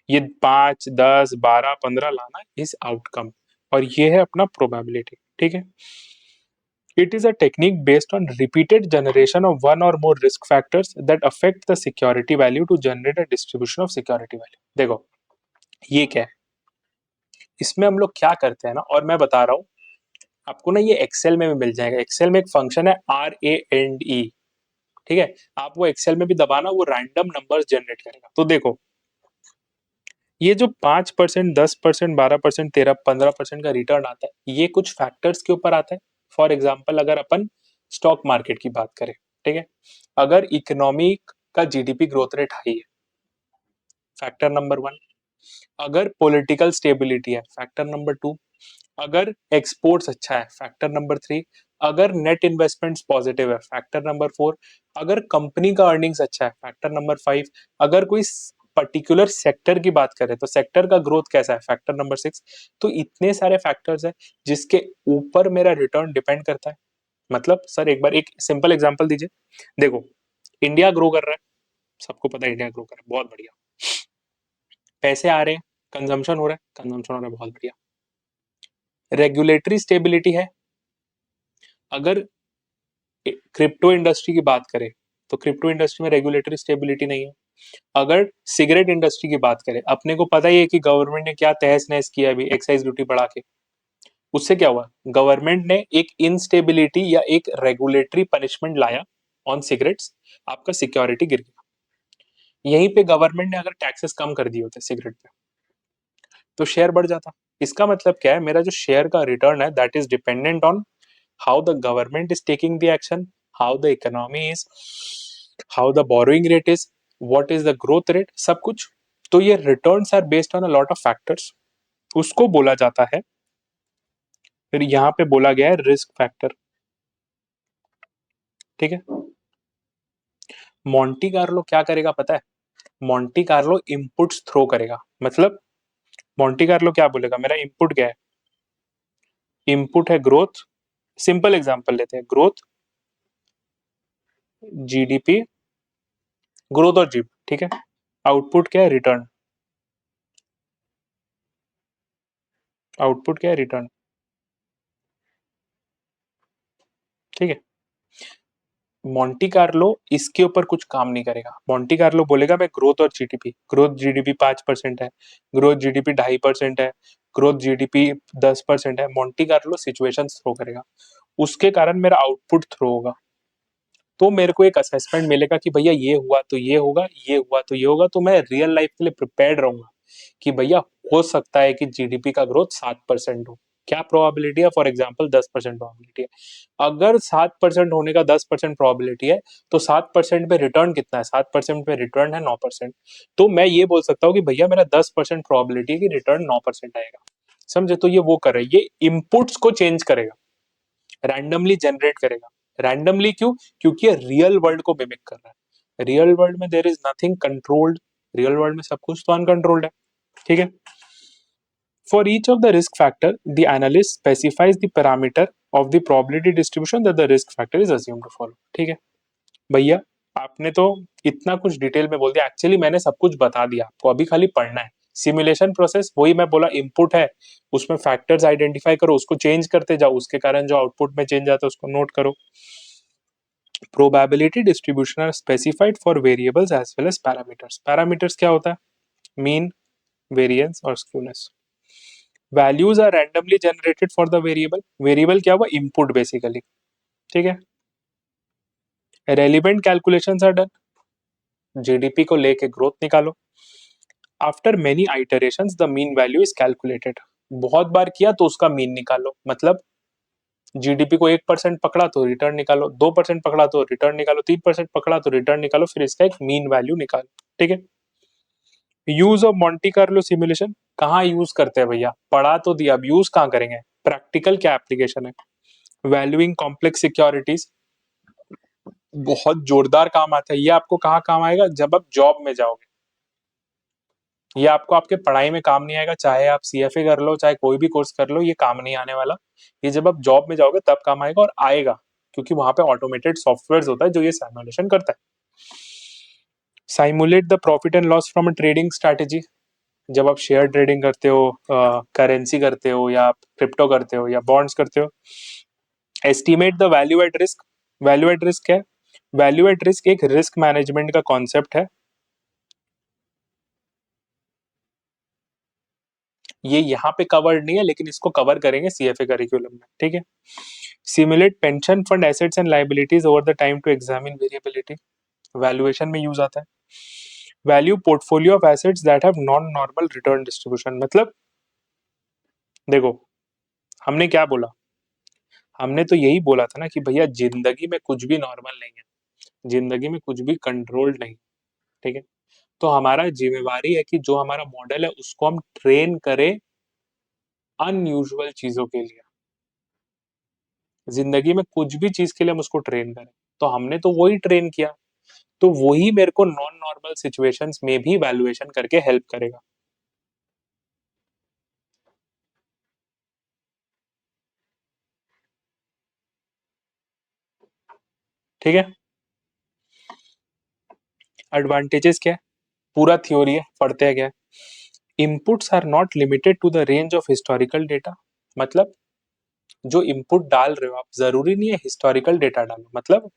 ये 5, 10, 12, 15 लाना इज आउटकम, और ये है अपना प्रोबेबिलिटी, ठीक है? It is a technique based on repeated generation of one or more risk factors that affect the security value to generate a distribution of security value। देखो ये क्या है, इसमें हम लोग क्या करते हैं ना, और मैं बता रहा हूँ आपको ना, ये एक्सेल में भी मिल जाएगा। एक्सेल में एक फंक्शन है RAND E, ठीक है, आप वो एक्सेल में भी दबाना, वो रैंडम नंबर्स जनरेट करेगा। तो देखो ये जो 5%, 10%, 12%, 13-15% का रिटर्न आता है, ये कुछ फैक्टर्स के ऊपर आता है। फॉर एग्जाम्पल अगर अपन स्टॉक मार्केट की बात करें, ठीक है, अगर इकोनॉमी का GDP ग्रोथ रेट हाई है, फैक्टर नंबर 1। अगर पॉलिटिकल स्टेबिलिटी है, फैक्टर नंबर 2। अगर एक्सपोर्ट्स अच्छा है, फैक्टर नंबर 3। अगर नेट इन्वेस्टमेंट्स पॉजिटिव है, फैक्टर नंबर 4। अगर कंपनी का अर्निंग्स अच्छा है, फैक्टर नंबर 5। अगर कोई पर्टिकुलर सेक्टर की बात करें तो सेक्टर का ग्रोथ कैसा है, फैक्टर नंबर 6। तो इतने सारे फैक्टर्स है जिसके ऊपर मेरा रिटर्न डिपेंड करता है। मतलब सर एक बार एक सिंपल एग्जांपल दीजिए। देखो इंडिया ग्रो कर रहा है, सबको पता है इंडिया ग्रो कर रहा है, बहुत बढ़िया। पैसे आ रहे हैं, कंजम्पशन हो रहा है, कंजम्पशन हो रहा है, बहुत बढ़िया। रेगुलेटरी स्टेबिलिटी है। अगर क्रिप्टो इंडस्ट्री की बात करें तो क्रिप्टो इंडस्ट्री में रेगुलेटरी स्टेबिलिटी नहीं है। अगर सिगरेट इंडस्ट्री की बात करें, अपने को पता ही है कि गवर्नमेंट ने क्या तहस नहस किया अभी एक्साइज ड्यूटी बढ़ा के। उससे क्या हुआ, गवर्नमेंट ने एक इनस्टेबिलिटी या एक रेगुलेटरी पनिशमेंट लाया ऑन सिगरेट्स, आपका सिक्योरिटी गिर गया। यहीं पे गवर्नमेंट ने अगर टैक्सेस कम कर दिए होते सिगरेट पे तो शेयर बढ़ जाता। इसका मतलब क्या है, मेरा जो शेयर का रिटर्न है that is dependent on how the government is taking the action, how the economy is, how the borrowing rate is, what is the growth rate, सब कुछ। तो ये returns are based on a lot of factors, उसको बोला जाता है, फिर यहाँ पे बोला गया है रिस्क फैक्टर, ठीक है। मोंटी कार्लो क्या करेगा पता है, मोंटी कार्लो इनपुट्स थ्रो करेगा। मतलब मोंटी कार्लो क्या बोलेगा, मेरा इनपुट क्या है, इनपुट है ग्रोथ, सिंपल एग्जांपल लेते हैं, ग्रोथ, GDP, ग्रोथ और जीप, ठीक है। आउटपुट क्या है, रिटर्न, आउटपुट क्या है, रिटर्न, ठीक है। मोंटी कार्लो इसके ऊपर कुछ काम नहीं करेगा। मोंटी कार्लो बोलेगा मैं ग्रोथ और जीडीपी, ग्रोथ जीडीपी 5% है, ग्रोथ जीडीपी 2.5% है, ग्रोथ जीडीपी 10% है। मोंटी कार्लो सिचुएशन थ्रो करेगा, उसके कारण मेरा आउटपुट थ्रो होगा। तो मेरे को एक असेसमेंट मिलेगा कि भैया ये हुआ तो ये होगा, ये हुआ तो ये होगा। तो मैं रियल लाइफ के लिए प्रिपेयर्ड रहूंगा कि भैया हो सकता है कि जीडीपी का ग्रोथ 7% हो। क्या प्रोबेबिलिटी है, फॉर एग्जाम्पल 10% प्रोबेबिलिटी है। अगर 7% होने का 10% प्रोबेबिलिटी है तो 7% पे रिटर्न कितना है, 7% पे रिटर्न है 9%। तो मैं ये बोल सकता हूँ कि भैया मेरा 10% प्रोबेबिलिटी है कि रिटर्न 9% आएगा। समझे, तो ये वो कर रहा है, ये इनपुट्स को चेंज करेगा, रैंडमली जनरेट करेगा। रैंडमली क्यों, क्योंकि ये रियल वर्ल्ड को मिमिक कर रहा है। रियल वर्ल्ड में there is nothing controlled, real world में सब कुछ तो अनकंट्रोल्ड है, ठीक है। For each of the risk factor, the analyst specifies the parameter of the probability distribution that the risk factor is assumed to follow. ठीक है भैया, आपने तो इतना कुछ डिटेल में बोल दिया, एक्चुअली मैंने सब कुछ बता दिया आपको, अभी खाली पढ़ना है। सिमुलेशन प्रोसेस वही मैं बोला, इनपुट है, उसमें फैक्टर्स आइडेंटिफाई करो, उसको चेंज करते जाओ, उसके कारण जो आउटपुट में चेंज आता है उसको नोट करो। Probability distribution are specified for variables as well as parameters. Parameters क्या होता है, मीन, वेरिएंस और skewness. Values are randomly generated for the variable, variable क्या हुआ, इनपुट बेसिकली, ठीक है। Relevant calculations are done, GDP को लेके ग्रोथ निकालो। After many iterations the mean value is calculated, बहुत बार किया तो उसका मीन निकालो। मतलब जीडीपी को 1% पकड़ा तो रिटर्न निकालो, 2% पकड़ा तो रिटर्न निकालो, 3% पकड़ा तो रिटर्न निकालो, फिर इसका एक मीन वैल्यू निकालो, ठीक है। Use of Monty Carlo simulation कहाँ यूज करते हैं भैया, पढ़ा तो दिया, अब यूज कहाँ करेंगे, प्रैक्टिकल क्या एप्लीकेशन है। वैल्यूइंग कॉम्प्लेक्स सिक्योरिटीज बहुत जोरदार काम आता है। ये आपको कहाँ काम आएगा, जब आप जॉब में जाओगे। ये आपको आपके पढ़ाई में काम नहीं आएगा, चाहे आप CFA कर लो, चाहे कोई भी कोर्स कर लो, ये काम नहीं आने वाला। ये जब आप जॉब में जाओगे तब काम आएगा, और आएगा क्योंकि वहां पे ऑटोमेटेड सॉफ्टवेयर होता है जो ये सिमुलेशन करता है। Simulate the profit and loss from a trading strategy, जब आप शेयर ट्रेडिंग करते हो, करेंसी करते हो, या आप क्रिप्टो करते हो, या बॉन्ड्स करते हो। Estimate the value at risk, value at risk है, वैल्यू एट रिस्क एक रिस्क मैनेजमेंट का कॉन्सेप्ट है। ये यहाँ पे कवर्ड नहीं है, लेकिन इसको कवर करेंगे सीएफए करिकुलम में, ठीक है। Simulate pension fund assets and liabilities over the time to examine variability, valuation में यूज आता है। Value portfolio of assets that have non normal return distribution, मतलब देखो हमने क्या बोला, हमने तो यही बोला था ना कि भैया जिंदगी में कुछ भी नॉर्मल नहीं है, जिंदगी में कुछ भी कंट्रोल्ड नहीं, ठीक है। तो हमारा जिम्मेवारी है कि जो हमारा मॉडल है उसको हम ट्रेन करें अनयूजुअल चीजों के लिए, जिंदगी में कुछ भी चीज के लिए हम उसको ट्रेन करें। तो हमने तो वही ट्रेन किया, तो वही मेरे को नॉन नॉर्मल सिचुएशंस में भी वैल्यूएशन करके हेल्प करेगा, ठीक है। एडवांटेजेस क्या है, पूरा थ्योरी है, पढ़ते हैं क्या है। Inputs are not limited to the range of historical data, मतलब जो इनपुट डाल रहे हो आप जरूरी नहीं है हिस्टोरिकल डेटा डालो, मतलब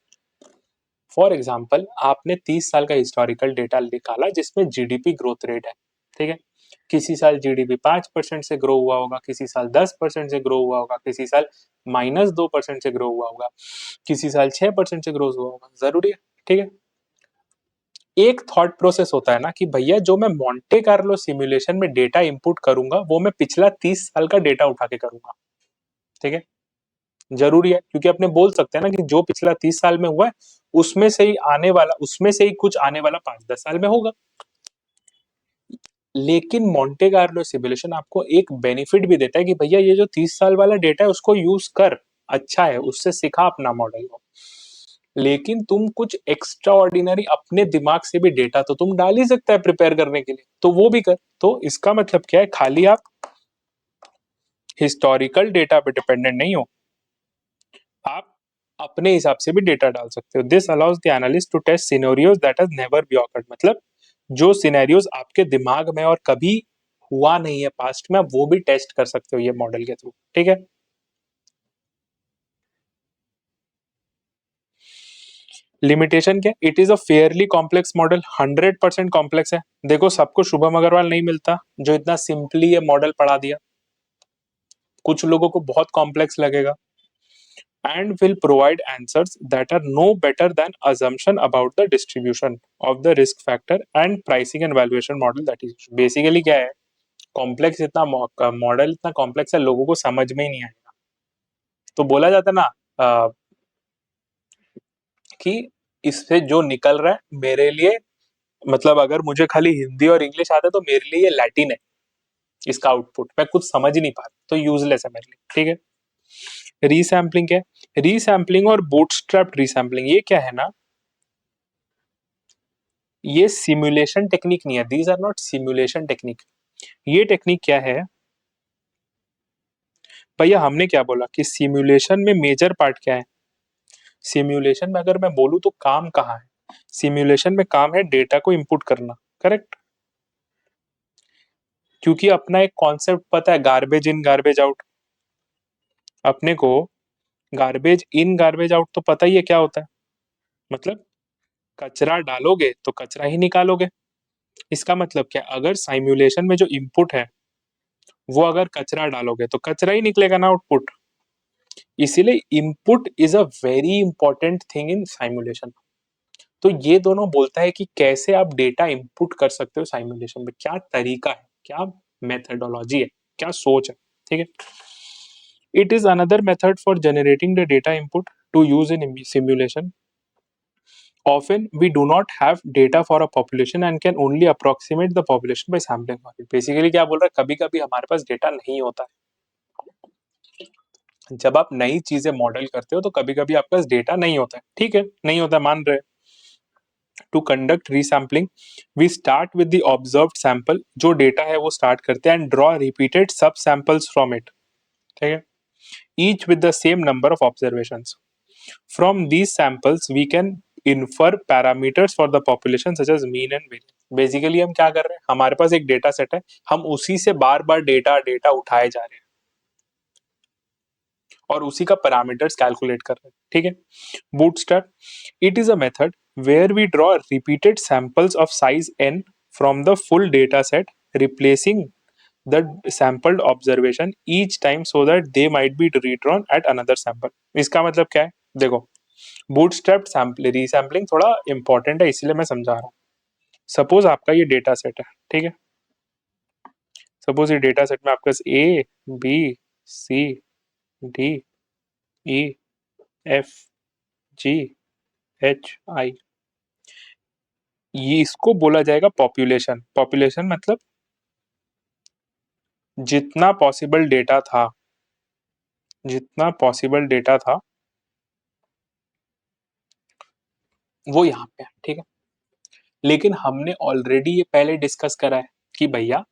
फॉर एग्जाम्पल आपने 30 साल का हिस्टोरिकल डेटा निकाला जिसमें जीडीपी ग्रोथ रेट है, ठीक है। किसी साल जीडीपी 5% से ग्रो हुआ होगा, किसी साल 10% से ग्रो हुआ होगा, किसी साल -2% से ग्रो हुआ होगा, किसी साल 6% से ग्रो हुआ होगा, जरूरी है, ठीक है। एक थॉट प्रोसेस होता है ना कि भैया जो मैं मॉन्टे कार्लो सिमुलेशन में डेटा इंपुट करूंगा वो मैं पिछला 30 साल का डेटा उठा के करूंगा, ठीक है। जरूरी है क्योंकि अपने बोल सकते हैं ना कि जो पिछला 30 साल में हुआ है उसमें से ही आने वाला, उसमें से ही कुछ आने वाला 5-10 साल में होगा। लेकिन मॉन्टे कार्लो सिमुलेशन आपको एक बेनिफिट भी देता है कि भैया ये जो 30 साल वाला डेटा है उसको यूज कर, अच्छा है, उससे सिखा अपना मॉडल को, लेकिन तुम कुछ एक्स्ट्रा ऑर्डिनरी अपने दिमाग से भी डेटा तो तुम डाल ही सकता है प्रिपेयर करने के लिए, तो वो भी कर। तो इसका मतलब क्या है, खाली आप हिस्टोरिकल डेटा पे डिपेंडेंट नहीं हो, आप अपने हिसाब से भी डेटा डाल सकते हो। This allows the analyst to test scenarios that has never be occurred, मतलब जो सिनेरियोज आपके दिमाग में और कभी हुआ नहीं है पास्ट में, आप वो भी टेस्ट कर सकते हो ये मॉडल के थ्रू, ठीक है। लिमिटेशन क्या, it is a fairly complex model, 100% complex है। देखो सबको शुभम अग्रवाल नहीं मिलता जो इतना सिंपली ये मॉडल पढ़ा दिया, कुछ लोगों को बहुत कॉम्प्लेक्स लगेगा। And will provide answers that are no better than assumption about the distribution of the risk factor and pricing and valuation model that is basically क्या है, कॉम्प्लेक्स इतना मॉडल इतना कॉम्प्लेक्स है लोगों को समझ में ही नहीं आएगा। तो बोला जाता ना कि इससे जो निकल रहा है मेरे लिए, मतलब अगर मुझे खाली हिंदी और इंग्लिश आता है तो मेरे लिए ये लैटिन है, इसका आउटपुट मैं कुछ समझ ही नहीं पा रहा, तो यूजलेस है मेरे लिए, ठीक है। रीसैम्पलिंग क्या है, रीसैम्पलिंग और बूटस्ट्रैप्ड रीसैम्पलिंग ये क्या है ना, ये सिमुलेशन टेक्निक नहीं है, these are not simulation technique. ये टेक्निक क्या है भैया, हमने क्या बोला कि सिमुलेशन में मेजर पार्ट क्या है, सिमुलेशन में अगर मैं बोलूं तो काम कहाँ है, सिमुलेशन में काम है डेटा को इनपुट करना, करेक्ट। क्योंकि अपना एक कॉन्सेप्ट पता है, गार्बेज इन गार्बेज आउट, अपने को गार्बेज इन गार्बेज आउट तो पता ही है क्या होता है, मतलब कचरा डालोगे तो कचरा ही निकालोगे। इसका मतलब क्या, अगर सिमुलेशन में जो इनपुट है वो अगर कचरा डालोगे तो कचरा ही निकलेगा ना आउटपुट, इसीलिए input is a very important thing in simulation. तो ये दोनों बोलता है कि कैसे आप डेटा इनपुट कर सकते हो साइमुलेशन में, क्या तरीका है, क्या मेथडोलॉजी है, क्या सोच है, ठीक है। It is another method for generating the data input to use in simulation. Often we do not have data for a population and can only approximate the population by sampling for it. Basically क्या बोल रहा है, कभी कभी हमारे पास data नहीं होता है, जब आप नई चीजें मॉडल करते हो तो कभी कभी आपके पास डेटा नहीं होता है, ठीक है, नहीं होता, मान रहे। To conduct resampling we start with the observed sample, जो डेटा है वो स्टार्ट करते हैं and draw repeated sub samples from it, ठीक है, each with the same number of observations. From these samples we can infer parameters for the population such as mean and variance. Basically हम क्या कर रहे हैं, हमारे पास एक डेटा सेट है, हम उसी से बार बार डेटा डेटा उठाए जा रहे हैं और उसी का पैरामीटर्स कैलकुलेट कर रहे हैं, ठीक है। Bootstrap, it is a method where we draw repeated samples of size n from the full data set, replacing the sampled observation each time so that they might be redrawn at another sample. इसका मतलब क्या है? देखो, bootstrapped sample रीसैम्पलिंग थोड़ा important है, इसलिए मैं समझा रहा हूँ। सपोज आपका ये डेटा सेट है, ठीक है, सपोज ये डेटा सेट में आपके पास A B C D E F G H I, ये इसको बोला जाएगा पॉपुलेशन। पॉपुलेशन मतलब जितना पॉसिबल डेटा था, जितना पॉसिबल डेटा था वो यहाँ पे है, ठीक है। लेकिन हमने ऑलरेडी ये पहले डिस्कस करा है कि भैया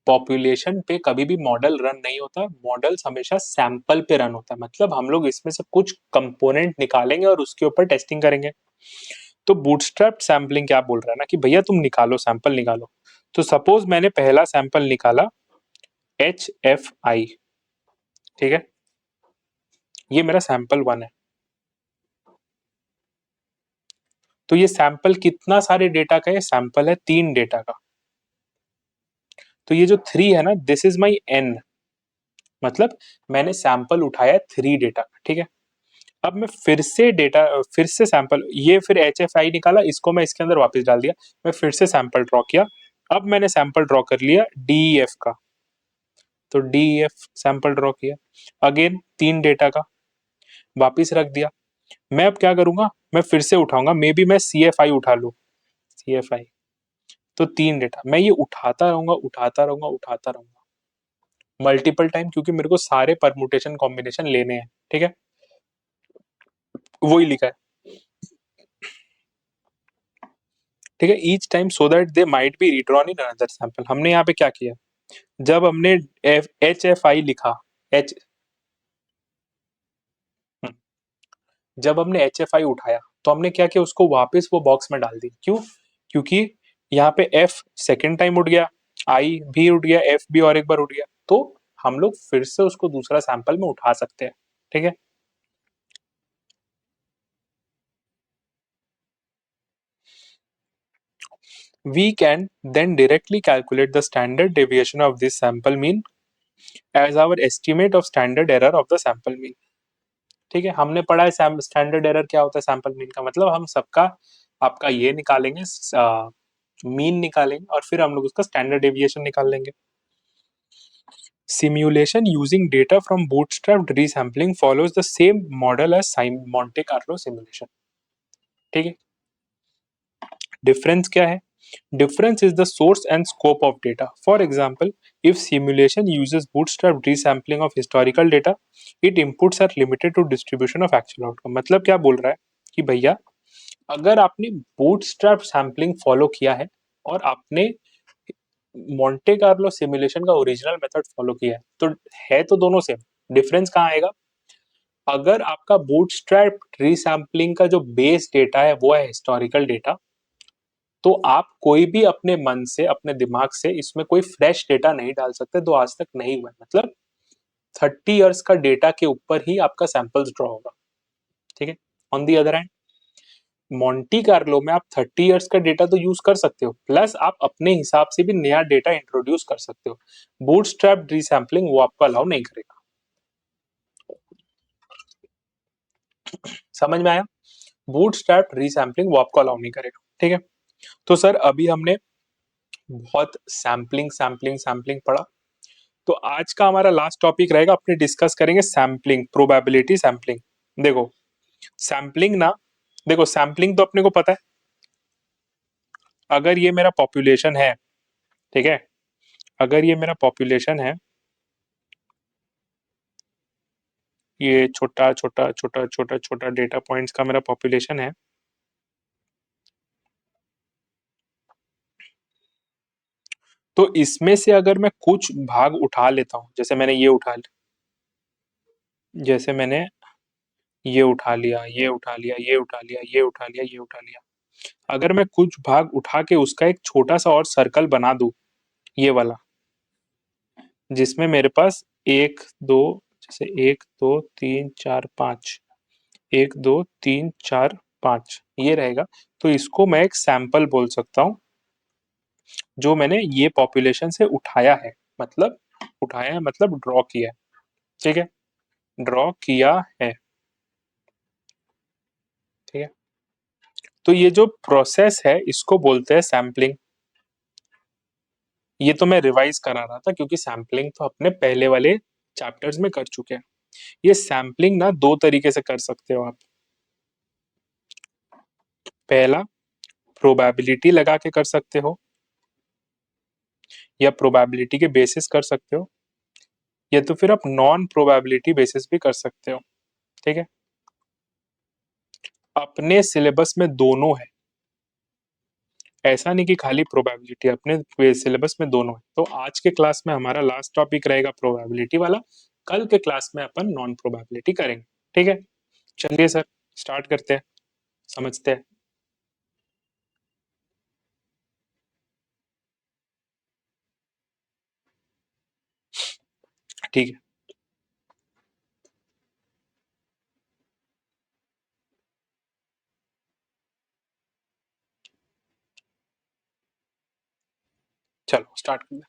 पॉपुलेशन पे कभी भी मॉडल रन नहीं होता, मॉडल्स हमेशा सैंपल पे रन होता है। मतलब हम लोग इसमें से कुछ कंपोनेंट निकालेंगे और उसके ऊपर टेस्टिंग करेंगे। तो बूटस्ट्रैप सैम्पलिंग क्या बोल रहा है ना कि भैया तुम निकालो, सैंपल निकालो। तो सपोज मैंने पहला सैंपल निकाला HFI, ठीक है, ये मेरा सैंपल 1 है। तो ये सैंपल कितना सारे डेटा का है? सैंपल है 3 डेटा का। तो ये जो 3 है ना, दिस इज माई N, मतलब मैंने सैंपल उठाया 3 डेटा का, ठीक है। अब मैं फिर से सैंपल, ये फिर HFI निकाला, इसको मैं इसके अंदर वापस डाल दिया, मैं फिर से सैंपल ड्रॉ किया। अब मैंने सैंपल ड्रॉ कर लिया DEF का, तो DEF सैंपल ड्रॉ किया, अगेन 3 डेटा का, वापिस रख दिया। मैं अब क्या करूंगा, मैं फिर से उठाऊंगा, मे बी मैं CFI उठा लूं, CFI, तो 3 डेटा, मैं ये उठाता रहूंगा उठाता रहूंगा उठाता रहूंगा मल्टीपल टाइम, क्योंकि मेरे को सारे परमुटेशन कॉम्बिनेशन लेने हैं, ठीक है, वही लिखा है, ठीक है। Each time so that they might be redrawn in another sample. हमने यहाँ पे क्या किया, जब हमने HFI लिखा, एच जब हमने HFI उठाया तो हमने क्या किया, उसको वापस वो बॉक्स में डाल दी। क्यों? क्योंकि यहाँ पे F सेकेंड टाइम उठ गया, I भी उठ गया, F भी और एक बार उठ गया, तो हम लोग फिर से उसको दूसरा सैंपल में उठा सकते हैं, ठीक है। We can then directly calculate the standard deviation of this sample mean as our estimate of standard error of the sample mean, ठीक है। हमने पढ़ा है स्टैंडर्ड एरर क्या होता है सैंपल मीन का, मतलब हम सबका आपका ये निकालेंगे, मीन निकालेंगे और फिर हम लोग उसका स्टैंडर्ड डेविएशन निकाल लेंगे। Simulation using data from bootstrapped resampling follows the same model as Monte Carlo simulation, ठीक है। डिफरेंस क्या है? Difference is the source and scope of data. For example, if simulation uses bootstrapped resampling of historical data, its inputs are limited to distribution of actual outcome. मतलब क्या बोल रहा है कि भैया अगर आपने बूटस्ट्रैप सैम्पलिंग फॉलो किया है और आपने मोंटे कार्लो सिमुलेशन का ओरिजिनल मेथड फॉलो किया है तो दोनों सेम। डिफरेंस कहाँ आएगा? अगर आपका बूटस्ट्रैप रीसैम्पलिंग का जो बेस डेटा है वो है हिस्टोरिकल डेटा, तो आप कोई भी अपने मन से, अपने दिमाग से इसमें कोई फ्रेश डेटा नहीं डाल सकते, जो आज तक नहीं हुआ है। मतलब 30 इयर्स का डेटा के ऊपर ही आपका सैंपल्स ड्रॉ होगा, ठीक है। On the other hand Monte Carlo में आप 30 इयर्स का डेटा तो यूज कर सकते हो, प्लस आप अपने हिसाब से भी नया डेटा इंट्रोड्यूस कर सकते हो। बूटस्ट्रैप रीसैम्पलिंग वो आपको अलाउ नहीं करेगा। समझ में आया? बूटस्ट्रैप रीसैम्पलिंग वो आपको अलाउ नहीं करेगा, ठीक है। तो सर अभी हमने बहुत सैम्पलिंग सैम्पलिंग सैम्पलिंग पढ़ा, तो आज का हमारा लास्ट टॉपिक रहेगा, अपने डिस्कस करेंगे सैम्पलिंग, प्रोबेबिलिटी सैम्पलिंग। देखो सैम्पलिंग ना, देखो सैम्पलिंग तो अपने को पता है, अगर ये मेरा पॉपुलेशन है, ठीक है, अगर ये मेरा पॉपुलेशन है, ये छोटा छोटा छोटा छोटा छोटा डेटा पॉइंट्स का मेरा पॉपुलेशन है, तो इसमें से अगर मैं कुछ भाग उठा लेता हूं, जैसे मैंने ये उठा लिया, जैसे मैंने ये उठा लिया, ये उठा लिया, ये उठा लिया, ये उठा लिया, ये उठा लिया, अगर मैं कुछ भाग उठा के उसका एक छोटा सा और सर्कल बना दूं, ये वाला, जिसमें मेरे पास एक दो, जैसे एक दो तीन चार पाँच, एक दो तीन चार पाँच ये रहेगा, तो इसको मैं एक सैंपल बोल सकता हूँ, जो मैंने ये पॉपुलेशन से उठाया है, मतलब उठाया है मतलब ड्रॉ किया है, ठीक है, ड्रॉ किया है, ठीक है। तो ये जो प्रोसेस है इसको बोलते हैं सैम्पलिंग। ये तो मैं रिवाइज करा रहा था क्योंकि सैम्पलिंग तो अपने पहले वाले चैप्टर्स में कर चुके हैं। ये सैम्पलिंग ना दो तरीके से कर सकते हो आप। पहला, प्रोबेबिलिटी लगा के कर सकते हो, या प्रोबेबिलिटी के बेसिस कर सकते हो, या तो फिर आप नॉन प्रोबेबिलिटी बेसिस भी कर सकते हो, ठीक है। अपने सिलेबस में दोनों है, ऐसा नहीं कि खाली प्रोबेबिलिटी, अपने सिलेबस में दोनों है। तो आज के क्लास में हमारा लास्ट टॉपिक रहेगा प्रोबेबिलिटी वाला, कल के क्लास में अपन नॉन प्रोबेबिलिटी करेंगे, ठीक है। चलिए सर, स्टार्ट करते हैं, समझते हैं। ठीक है, चलो स्टार्ट करते हैं।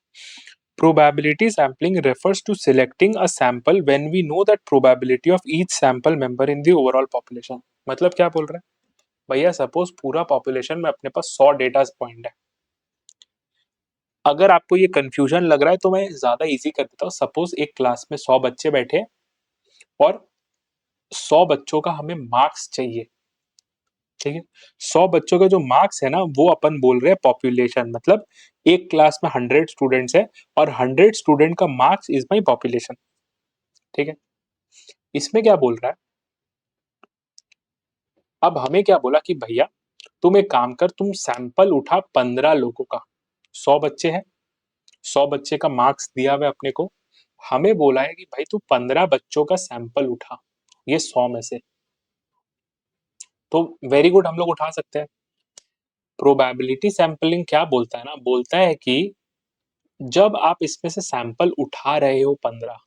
Probability sampling refers to selecting a sample when we know that probability of each sample member in the overall population। मतलब क्या बोल रहे हैं भैया, सपोज पूरा पॉपुलेशन में अपने पास 100 डेटा पॉइंट है। अगर आपको ये कंफ्यूजन लग रहा है तो मैं ज्यादा इजी कर देता हूँ। सपोज एक क्लास में 100 बच्चे बैठे और 100 बच्चों का हमें मार्क्स चाहिए, ठीक है। 100 बच्चों का जो मार्क्स है ना वो अपन बोल रहे हैं पॉपुलेशन। मतलब एक क्लास में 100 स्टूडेंट्स है और 100 स्टूडेंट का मार्क्स इज माई पॉपुलेशन, ठीक है। इसमें क्या बोल रहा है, अब हमें क्या बोला कि भैया तुम एक काम कर, तुम सैंपल उठा 15 लोगों का। 100 बच्चे हैं, 100 बच्चे का मार्क्स दिया हुआ है अपने को। हमें बोला है कि भाई तू 15 बच्चों का सैंपल उठा, ये 100 में से। तो वेरी गुड, हम लोग उठा सकते हैं। प्रोबेबिलिटी सैंपलिंग क्या बोलता है ना, बोलता है कि जब आप इसमें से सैंपल उठा रहे हो 15,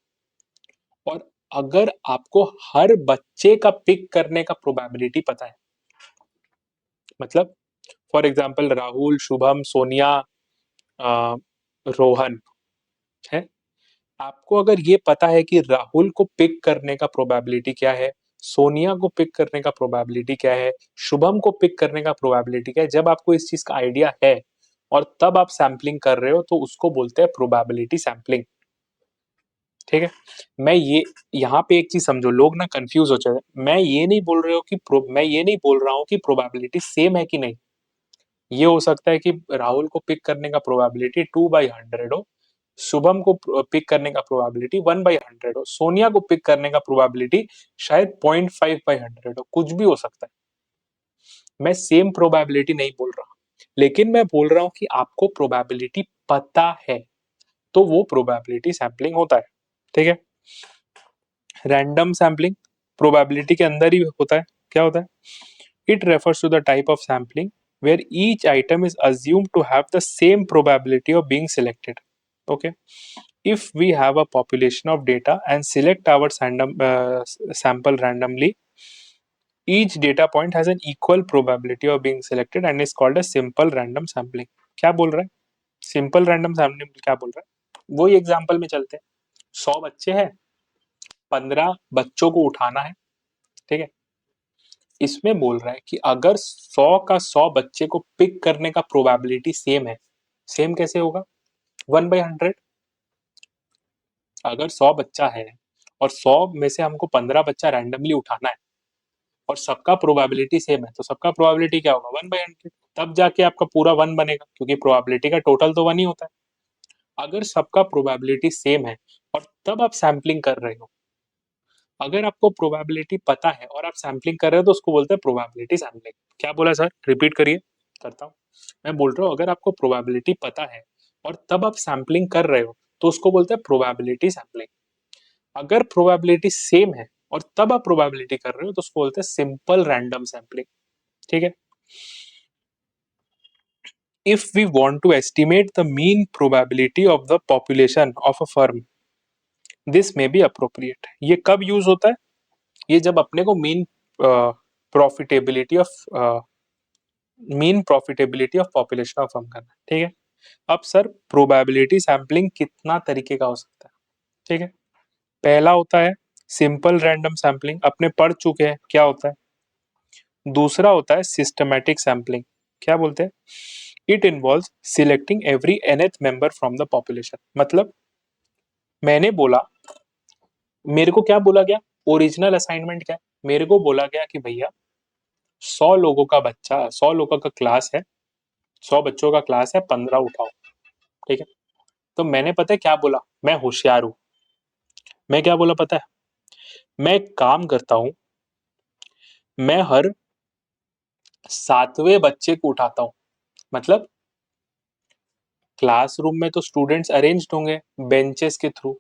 और अगर आपको हर बच्चे का पिक करने का प्रोबेबिलिटी पता है, मतलब फॉर एग्जांपल राहुल, शुभम, सोनिया, अ, रोहन है, आपको अगर ये पता है कि राहुल को पिक करने का प्रोबेबिलिटी क्या है, सोनिया को पिक करने का प्रोबेबिलिटी क्या है, शुभम को पिक करने का प्रोबेबिलिटी क्या है, जब आपको इस चीज का आइडिया है और तब आप सैम्पलिंग कर रहे हो तो उसको बोलते हैं प्रोबेबिलिटी सैम्पलिंग, ठीक है। मैं ये यहाँ पे एक चीज समझो, लोग ना कंफ्यूज हो जाए। मैं ये नहीं बोल रहा हूँ कि प्रोबेबिलिटी सेम है कि नहीं। ये हो सकता है कि राहुल को पिक करने का प्रोबेबिलिटी 2/100 हो, शुभम को पिक करने का प्रोबेबिलिटी 1/100 हो, सोनिया को पिक करने का प्रोबेबिलिटी शायद 0.5/100 हो, कुछ भी हो सकता है। मैं सेम प्रोबेबिलिटी नहीं बोल रहा, लेकिन मैं बोल रहा हूँ कि आपको प्रोबेबिलिटी पता है तो वो प्रोबेबिलिटी सैम्पलिंग होता है, ठीक है। रैंडम सैम्पलिंग प्रोबेबिलिटी के अंदर ही होता है। क्या होता है? It refers to the type of sampling where each item is assumed to have the same probability of being selected. Okay, if we have a population of data and select our sample randomly, each data point has an equal probability of being selected and is called a simple random sampling. क्या बोल रहा है simple random sampling? क्या बोल रहा है, वही example में चलते हैं। 100 बच्चे हैं, 15 बच्चों को उठाना है, ठीक है। इसमें बोल रहा है कि अगर 100 का 100 बच्चे को पिक करने का प्रोबेबिलिटी सेम है, सेम कैसे होगा? 1/100। अगर 100 बच्चा है और 100 में से हमको 15 बच्चा रैंडमली उठाना है और सबका प्रोबेबिलिटी सेम है, तो सबका प्रोबेबिलिटी क्या होगा? 1/100। तब जाके आपका पूरा 1 बनेगा, क्योंकि प्रोबेबिलिटी का टोटल तो 1 ही होता है। अगर सबका प्रोबेबिलिटी सेम है और तब आप सैम्पलिंग कर रहे हो, अगर आपको प्रोबेबिलिटी पता है और आप सैम्पलिंग कर रहे हो तो उसको बोलते हैं प्रोबेबिलिटी सैम्पलिंग। क्या बोला सर? रिपीट करिए। करता हूँ। मैं बोल रहा हूँ अगर आपको प्रोबेबिलिटी पता है और तब आप सैम्पलिंग कर रहे हो तो उसको बोलते हैं प्रोबेबिलिटी सैम्पलिंग। अगर प्रोबेबिलिटी सेम है और तब आप प्रोबेबिलिटी कर रहे हो तो उसको बोलते हैं सिंपल रैंडम सैम्पलिंग, ठीक है। If we want to estimate the mean probability of the population of a firm, this may be appropriate. ये कब यूज होता है? ये जब अपने को profitability of mean profitability of population of firm करना है, ठीक है। अब सर प्रोबेबिलिटी सैम्पलिंग कितना तरीके का हो सकता है, ठीक है। पहला होता है सिंपल रैंडम सैम्पलिंग, अपने पढ़ चुके हैं क्या होता है। दूसरा होता है सिस्टमैटिक सैम्पलिंग, क्या बोलते हैं, it involves selecting every nth member from the population. मतलब मैंने बोला, मेरे को क्या बोला गया, ओरिजिनल असाइनमेंट क्या है, मेरे को बोला गया कि भैया 100 लोगों का क्लास है, 100 बच्चों का क्लास है, 15 उठाओ, ठीक है। तो मैंने पता है क्या बोला, मैं होशियार हूं, मैं क्या बोला पता है, मैं एक काम करता हूं, मैं हर 7वें बच्चे को उठाता हूं। मतलब क्लासरूम में तो स्टूडेंट्स अरेंज्ड होंगे बेंचेस के थ्रू,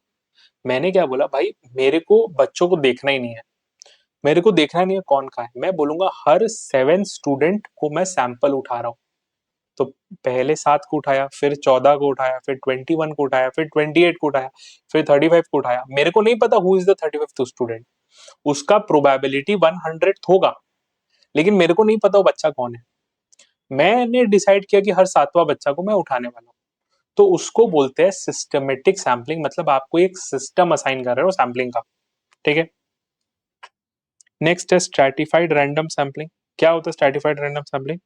मैंने क्या बोला भाई, मेरे को बच्चों को देखना ही नहीं है, मेरे को देखना नहीं है कौन कहाँ है, मैं बोलूंगा हर 7 स्टूडेंट को मैं सैंपल उठा रहा हूँ। तो पहले 7 को उठाया, फिर 14 को उठाया, फिर 21 को उठाया, फिर 28 को उठाया, फिर 35 को उठाया। मेरे को नहीं पता who is the 35th student, उसका प्रोबेबिलिटी 100 होगा, लेकिन मेरे को नहीं पता वो बच्चा कौन है। मैंने डिसाइड किया कि हर 7वां बच्चा को मैं उठाने वाला हूँ, तो उसको बोलते हैं सिस्टमेटिक सैम्पलिंग। मतलब आपको एक सिस्टम असाइन कर रहे हो सैम्पलिंग का, ठीक है। नेक्स्ट है स्ट्रैटिफाइड रैंडम सैम्पलिंग। क्या होता है stratified random sampling?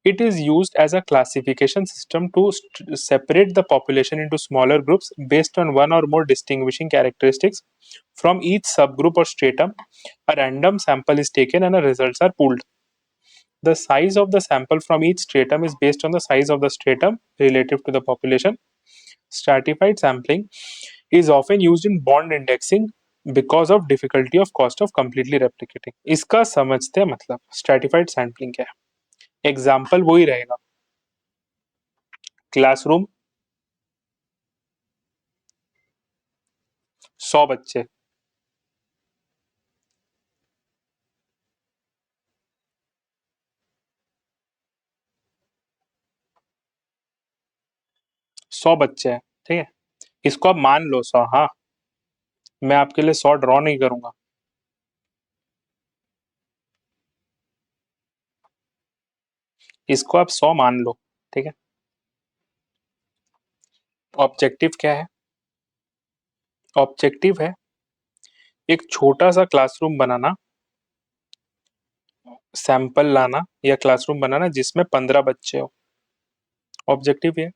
It is used as a classification system to separate the population into smaller groups based on one or more distinguishing characteristics. From each subgroup or stratum, a random sample is taken and the results are pooled. The size of the sample from each stratum is based on the size of the stratum relative to the population. Stratified sampling is often used in bond indexing because of difficulty of cost of completely replicating. इसका समझते हैं मतलब stratified sampling क्या है। Example वही रहेगा, classroom 100 बच्चे, 100 बच्चे हैं, ठीक है। इसको आप मान लो 100, हाँ, मैं आपके लिए 100 ड्रॉ नहीं करूंगा। इसको आप 100 मान लो, ठीक है। ऑब्जेक्टिव क्या है? ऑब्जेक्टिव है एक छोटा सा क्लासरूम बनाना, सैंपल लाना या क्लासरूम बनाना जिसमें 15 बच्चे हो, ऑब्जेक्टिव है।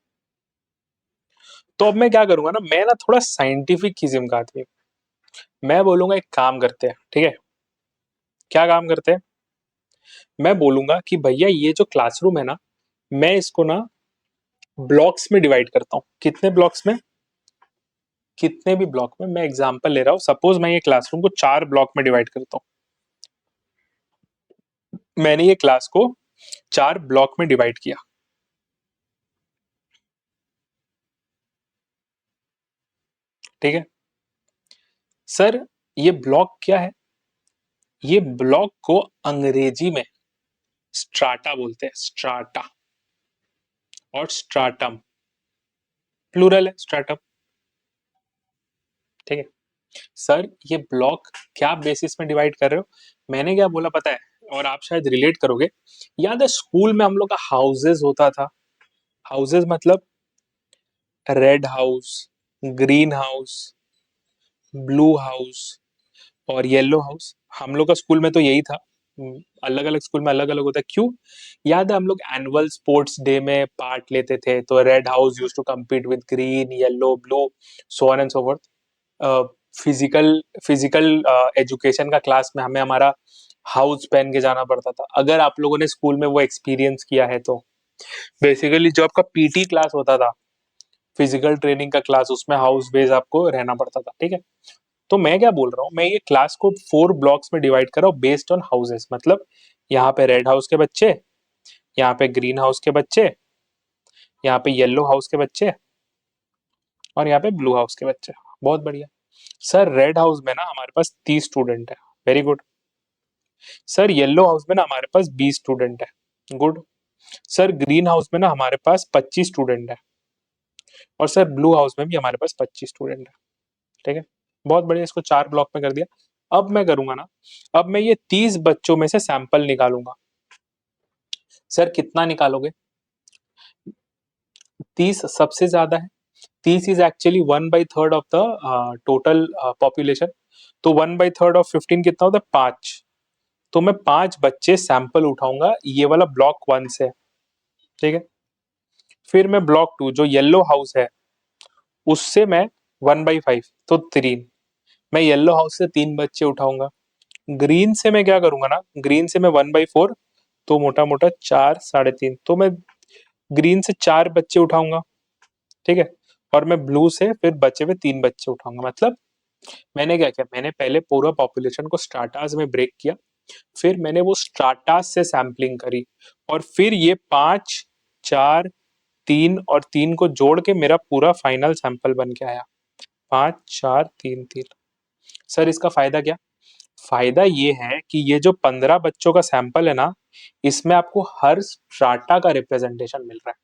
तो अब मैं क्या करूंगा ना, मैं ना थोड़ा साइंटिफिक किस्म का आदमी हूं। मैं बोलूंगा एक काम करते हैं, ठीक है। क्या काम करते हैं? मैं बोलूंगा कि भैया ये जो क्लासरूम है ना, मैं इसको ना ब्लॉक्स में डिवाइड करता हूँ। कितने ब्लॉक्स में? कितने भी ब्लॉक में, मैं एग्जांपल ले रहा हूँ, सपोज मैं ये क्लासरूम को 4 ब्लॉक में डिवाइड करता हूँ। मैंने ये क्लास को 4 ब्लॉक में डिवाइड किया, ठीक है। सर ये ब्लॉक क्या है? ये ब्लॉक को अंग्रेजी में स्ट्राटा बोलते हैं, स्ट्राटा। और स्ट्राटम प्लूरल है, स्ट्राटम, ठीक है। सर ये ब्लॉक क्या बेसिस में डिवाइड कर रहे हो? मैंने क्या बोला पता है, और आप शायद रिलेट करोगे। याद है स्कूल में हम लोग का हाउसेज होता था, हाउसेज मतलब red house, green house, blue house और येलो हाउस। हम लोग का स्कूल में तो यही था, अलग अलग स्कूल में अलग अलग होता है, क्यों? याद है हम लोग एनुअल स्पोर्ट्स डे में पार्ट लेते थे, तो red house use to compete with green, yellow, blue, so on and so forth. Physical physical education का क्लास में हमें हमारा हाउस पहन के जाना पड़ता था। अगर आप लोगों ने स्कूल में वो एक्सपीरियंस किया है तो बेसिकली जो आपका पीटी क्लास होता था, फिजिकल ट्रेनिंग का क्लास, उसमें हाउस बेस आपको रहना पड़ता था, ठीक है। तो मैं क्या बोल रहा हूँ, मैं ये क्लास को 4 ब्लॉक्स में डिवाइड कर रहा हूँ बेस्ड ऑन हाउसेस। मतलब यहाँ पे रेड हाउस के बच्चे, यहाँ पे ग्रीन हाउस के बच्चे, यहाँ पे येलो हाउस के बच्चे और यहाँ पे ब्लू हाउस के बच्चे। बहुत बढ़िया। सर रेड हाउस में ना हमारे पास 30 स्टूडेंट है, very good. Sir yellow house में ना हमारे पास 20 स्टूडेंट है, गुड। सर ग्रीन हाउस में ना हमारे पास 25 स्टूडेंट है, और सर ब्लू हाउस में भी हमारे पास 25 स्टूडेंट है, ठीक है। बहुत बढ़िया, इसको 4 ब्लॉक में कर दिया। अब मैं करूंगा ना, अब मैं ये 30 बच्चों में से सैंपल निकालूंगा। सर कितना निकालोगे? 30 सबसे ज्यादा है। 30 is actually 1/3 of the total population. तो 1/3 ऑफ 15 कितना होता है? 5। तो मैं 5 बच्चे सैंपल उठाऊंगा, ये वाला ब्लॉक 1 से, ठीक है। फिर मैं ब्लॉक 2 जो येलो हाउस है उससे मैं 1/5, तो 3, मैं येलो हाउस से 3 बच्चे उठाऊंगा। ग्रीन से मैं क्या करूंगा ना, ग्रीन से मैं 1/4, तो मोटा मोटा 4, 3.5, तो मैं ग्रीन से 4 बच्चे उठाऊंगा, ठीक है। और मैं ब्लू से फिर बचे हुए 3 बच्चे उठाऊंगा। मतलब मैंने क्या किया, मैंने पहले पूरा पॉपुलेशन को स्ट्राटास में ब्रेक किया, फिर मैंने वो स्ट्राटास से सैम्पलिंग करी, और फिर ये 5, 4, 3 और 3 को जोड़ के मेरा पूरा फाइनल सैंपल बन के आया। 5, 4, 3, 3। सर इसका फायदा क्या? फायदा ये है कि ये जो 15 बच्चों का सैंपल है ना, इसमें आपको हर स्ट्राटा का रिप्रेजेंटेशन मिल रहा है।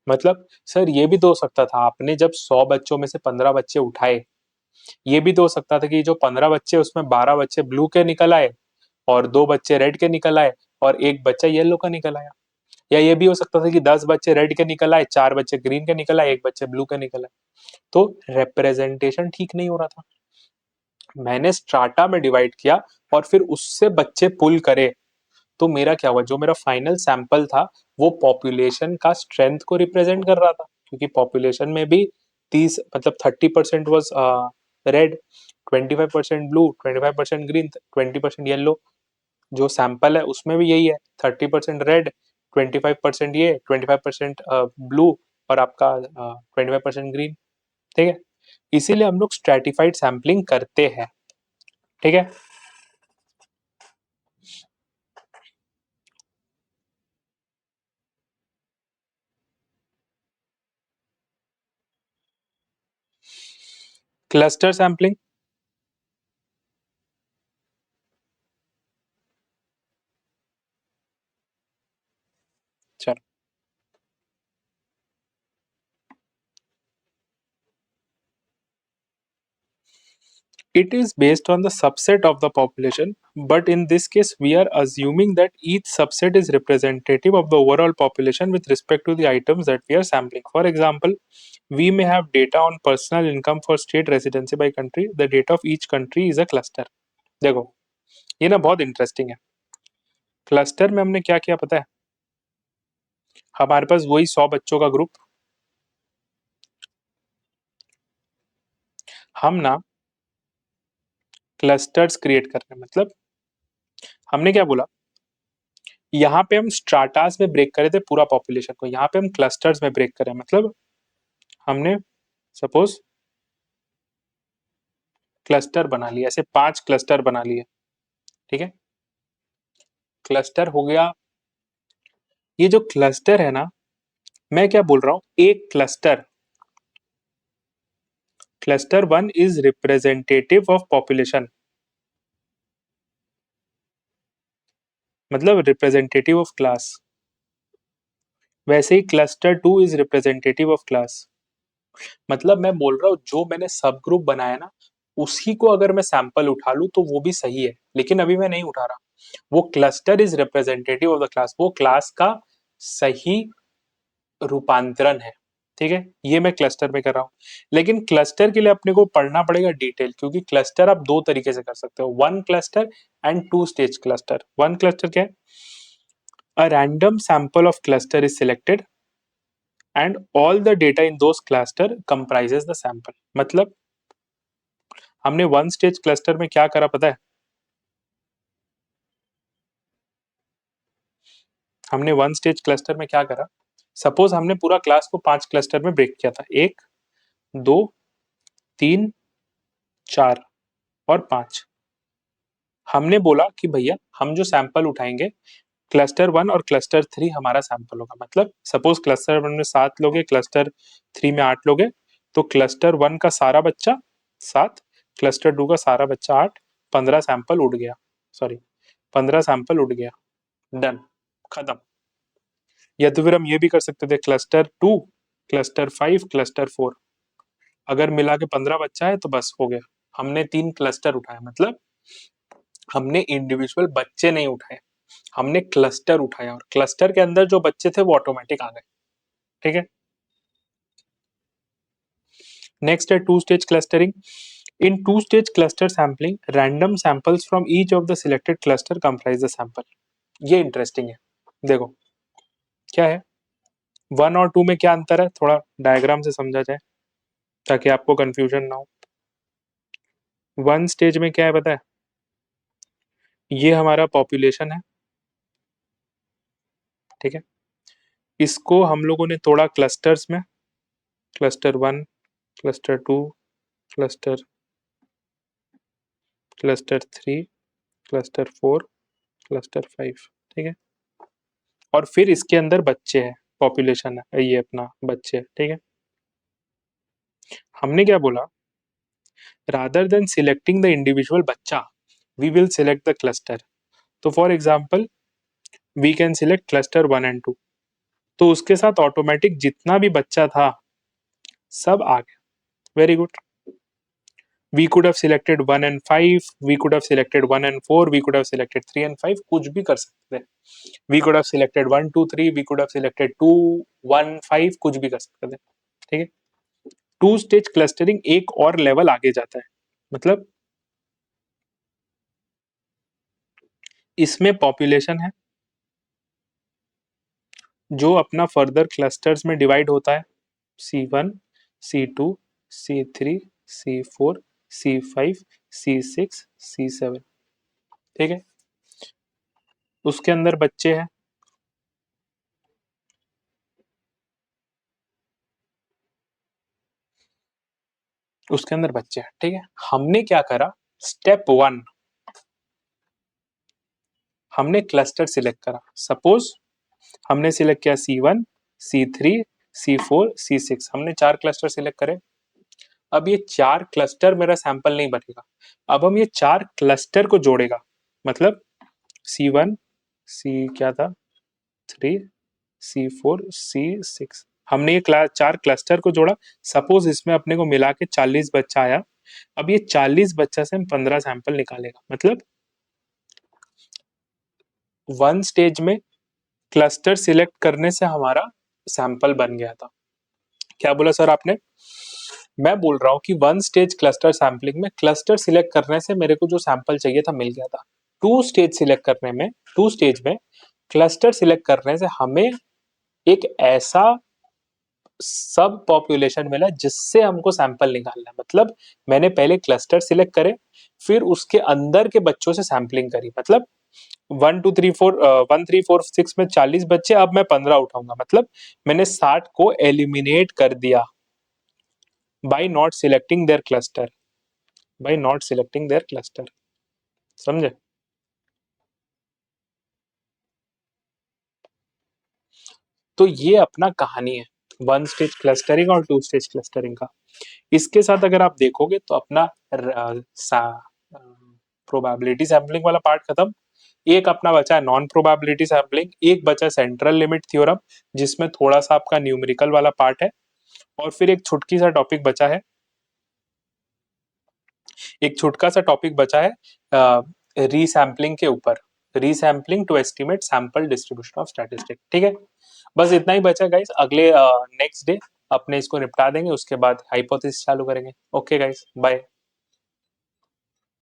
मतलब सर ये भी तो हो सकता था, आपने जब 100 बच्चों में से 15 बच्चे उठाए, ये भी तो हो सकता था कि जो 15 बच्चे उसमें 12 बच्चे ब्लू के निकल आए और 2 बच्चे रेड के निकल आए और एक बच्चा येलो का निकल आया। या ये भी हो सकता था कि 10 बच्चे रेड के निकल आए, 4 बच्चे ग्रीन के निकल आए, एक बच्चे ब्लू के निकल आए। तो रिप्रेजेंटेशन ठीक नहीं हो रहा था। मैंने स्ट्राटा में डिवाइड किया और फिर उससे बच्चे पुल करे, तो मेरा क्या हुआ, जो मेरा फाइनल सैंपल था वो पॉपुलेशन का स्ट्रेंथ को रिप्रेजेंट कर रहा था, क्योंकि पॉपुलेशन में भी 30 मतलब 30% was red, 25% blue, 25% green, 20% yellow. जो सैंपल है उसमें भी यही है, 30% रेड, 25% ये, 25% ब्लू और आपका 25% ग्रीन, ठीक है। इसीलिए हम लोग स्ट्रेटिफाइड सैम्पलिंग करते हैं, ठीक है। क्लस्टर सैम्पलिंग, चलो। It is based on the subset of the population, but in this case, we are assuming that each subset is representative of the overall population with respect to the items that we are sampling. For example, we may have data on personal income for state residency by country. The data of each country is a cluster. देखो ये ना बहुत interesting है। Cluster में हमने क्या किया पता है? हमारे पास वही 100 बच्चों का ग्रुप, हम ना क्लस्टर्स क्रिएट कर रहे हैं। मतलब हमने क्या बोला, यहाँ पे हम स्ट्राटास में ब्रेक करे थे पूरा पॉपुलेशन को, यहाँ पे हम क्लस्टर्स में ब्रेक करें। मतलब हमने सपोज क्लस्टर बना लिया, ऐसे 5 क्लस्टर बना लिए, ठीक है। क्लस्टर हो गया। ये जो क्लस्टर है ना, मैं क्या बोल रहा हूँ, एक cluster, cluster 1 is representative of population, मतलब रिप्रेजेंटेटिव ऑफ क्लास। वैसे ही cluster 2 is representative of class. मतलब मैं बोल रहा हूँ जो मैंने सब ग्रुप बनाया ना, उसी को अगर मैं सैंपल उठा लूं तो वो भी सही है, लेकिन अभी मैं नहीं उठा रहा। वो cluster is representative of the class, वो क्लास का सही रूपांतरण है, ठीक है। ये मैं क्लस्टर में कर रहा हूँ। लेकिन क्लस्टर के लिए अपने को पढ़ना पड़ेगा डिटेल, क्योंकि क्लस्टर आप दो तरीके से कर सकते हो, one cluster and two stage cluster. One cluster क्या है? A random sample of cluster is selected and all the data in those cluster comprises the sample. मतलब हमने वन स्टेज क्लस्टर में क्या करा पता है? हमने वन स्टेज क्लस्टर में क्या करा, सपोज हमने पूरा क्लास को 5 क्लस्टर में ब्रेक किया था, 1, 2, 3, 4 और 5। हमने बोला कि भैया हम जो सैंपल उठाएंगे, क्लस्टर 1 और क्लस्टर 3 हमारा सैंपल होगा। मतलब सपोज क्लस्टर 1 में 7 लोग हैं, क्लस्टर 3 में 8 लोग हैं, तो क्लस्टर 1 का सारा बच्चा 7, क्लस्टर 2 का सारा बच्चा 8, 15 सैंपल उड़ गया, सॉरी 15 सैंपल उड़ गया, डन, खत्म। या तो फिर हम ये भी कर सकते थे, क्लस्टर 2, क्लस्टर 5, क्लस्टर 4, अगर मिला के 15 बच्चा है तो बस हो गया। हमने 3 क्लस्टर उठाए, मतलब हमने इंडिविजुअल बच्चे नहीं उठाए, हमने क्लस्टर उठाया, और क्लस्टर के अंदर जो बच्चे थे वो ऑटोमेटिक आ गए, ठीक है। नेक्स्ट है two stage clustering. In two-stage cluster sampling, random samples from each of the selected cluster comprise the sample. ये इंटरेस्टिंग है. देखो क्या है, वन और टू में क्या अंतर है, थोड़ा डायग्राम से समझा जाए ताकि आपको कंफ्यूजन ना हो. वन स्टेज में क्या है पता है, ये हमारा पॉपुलेशन है, ठीक है. इसको हम लोगों ने तोड़ा क्लस्टर्स में, cluster one, cluster two, cluster cluster three, cluster four, cluster five, ठीक है. और फिर इसके अंदर बच्चे हैं, पॉपुलेशन है, ये अपना बच्चे है, ठीक है. हमने क्या बोला, rather than selecting the individual बच्चा, we will select the cluster. तो for example we can select cluster one and two, तो उसके साथ ऑटोमेटिक जितना भी बच्चा था सब आ गया. Very good. We could have selected 1 and 5, we could have selected 1 and 4, we could have selected 3 and 5, कुछ भी कर सकते थे. We could have selected 1 2 3, we could have selected 2 1 5, कुछ भी कर सकते थे, ठीक है. टू स्टेज क्लस्टरिंग एक और लेवल आगे जाता है, मतलब इसमें पॉपुलेशन है जो अपना फर्दर क्लस्टर्स में डिवाइड होता है, C1, C2, C3, C4, C5, C6, C7, ठीक है. उसके अंदर बच्चे हैं, उसके अंदर बच्चे हैं, ठीक है. हमने क्या करा, स्टेप वन हमने क्लस्टर सिलेक्ट करा. सपोज हमने सिलेक्ट किया C1, C3, C4, C6, हमने 4 क्लस्टर सिलेक्ट करे. अब ये 4 क्लस्टर मेरा सैंपल नहीं बनेगा, अब हम ये 4 क्लस्टर को जोड़ेगा, मतलब C1, C क्या था 3, C4, C6, हमने ये 4 क्लस्टर को जोड़ा. सपोज इसमें अपने को मिला के 40 बच्चा आया. अब ये 40 बच्चा से हम 15 सैंपल निकालेगा, मतलब वन स्टेज में क्लस्टर सिलेक्ट करने से हमारा सैंपल बन गया था. क्या बोला सर आपने, मैं बोल रहा हूं कि वन स्टेज क्लस्टर सैंपलिंग में क्लस्टर सिलेक्ट करने से मेरे को जो सैंपल चाहिए था मिल गया था. टू स्टेज सिलेक्ट करने में, टू स्टेज में क्लस्टर सिलेक्ट करने से हमें एक ऐसा सब पॉपुलेशन मिला जिससे हमको सैंपल निकालना है. मतलब मैंने पहले क्लस्टर सिलेक्ट करे, फिर उसके अंदर के बच्चों से सैंपलिंग करी, मतलब 1 3 4 6 में 40 बच्चे, अब मैं 15 उठाऊंगा, मतलब मैंने 60 को एलिमिनेट कर दिया by not selecting their cluster, by not selecting their cluster. समझे. तो ये अपना कहानी है वन स्टेज क्लस्टरिंग और टू स्टेज क्लस्टरिंग का. इसके साथ अगर आप देखोगे तो अपना प्रोबेबिलिटी सैम्पलिंग वाला पार्ट खत्म. एक अपना बचा है नॉन प्रोबेबिलिटी सैम्पलिंग, एक बचा सेंट्रल लिमिट थ्योरम जिसमें थोड़ा सा आपका न्यूमेरिकल वाला पार्ट है, और फिर एक छुटकी सा टॉपिक बचा है, एक छुटका सा टॉपिक बचा है रीसैम्पलिंग के ऊपर, resampling to estimate sample distribution of statistic, ठीक है. बस इतना ही बचा गाइस. अगले नेक्स्ट डे अपने इसको निपटा देंगे, उसके बाद हाइपोथेसिस चालू करेंगे. Okay guys, bye.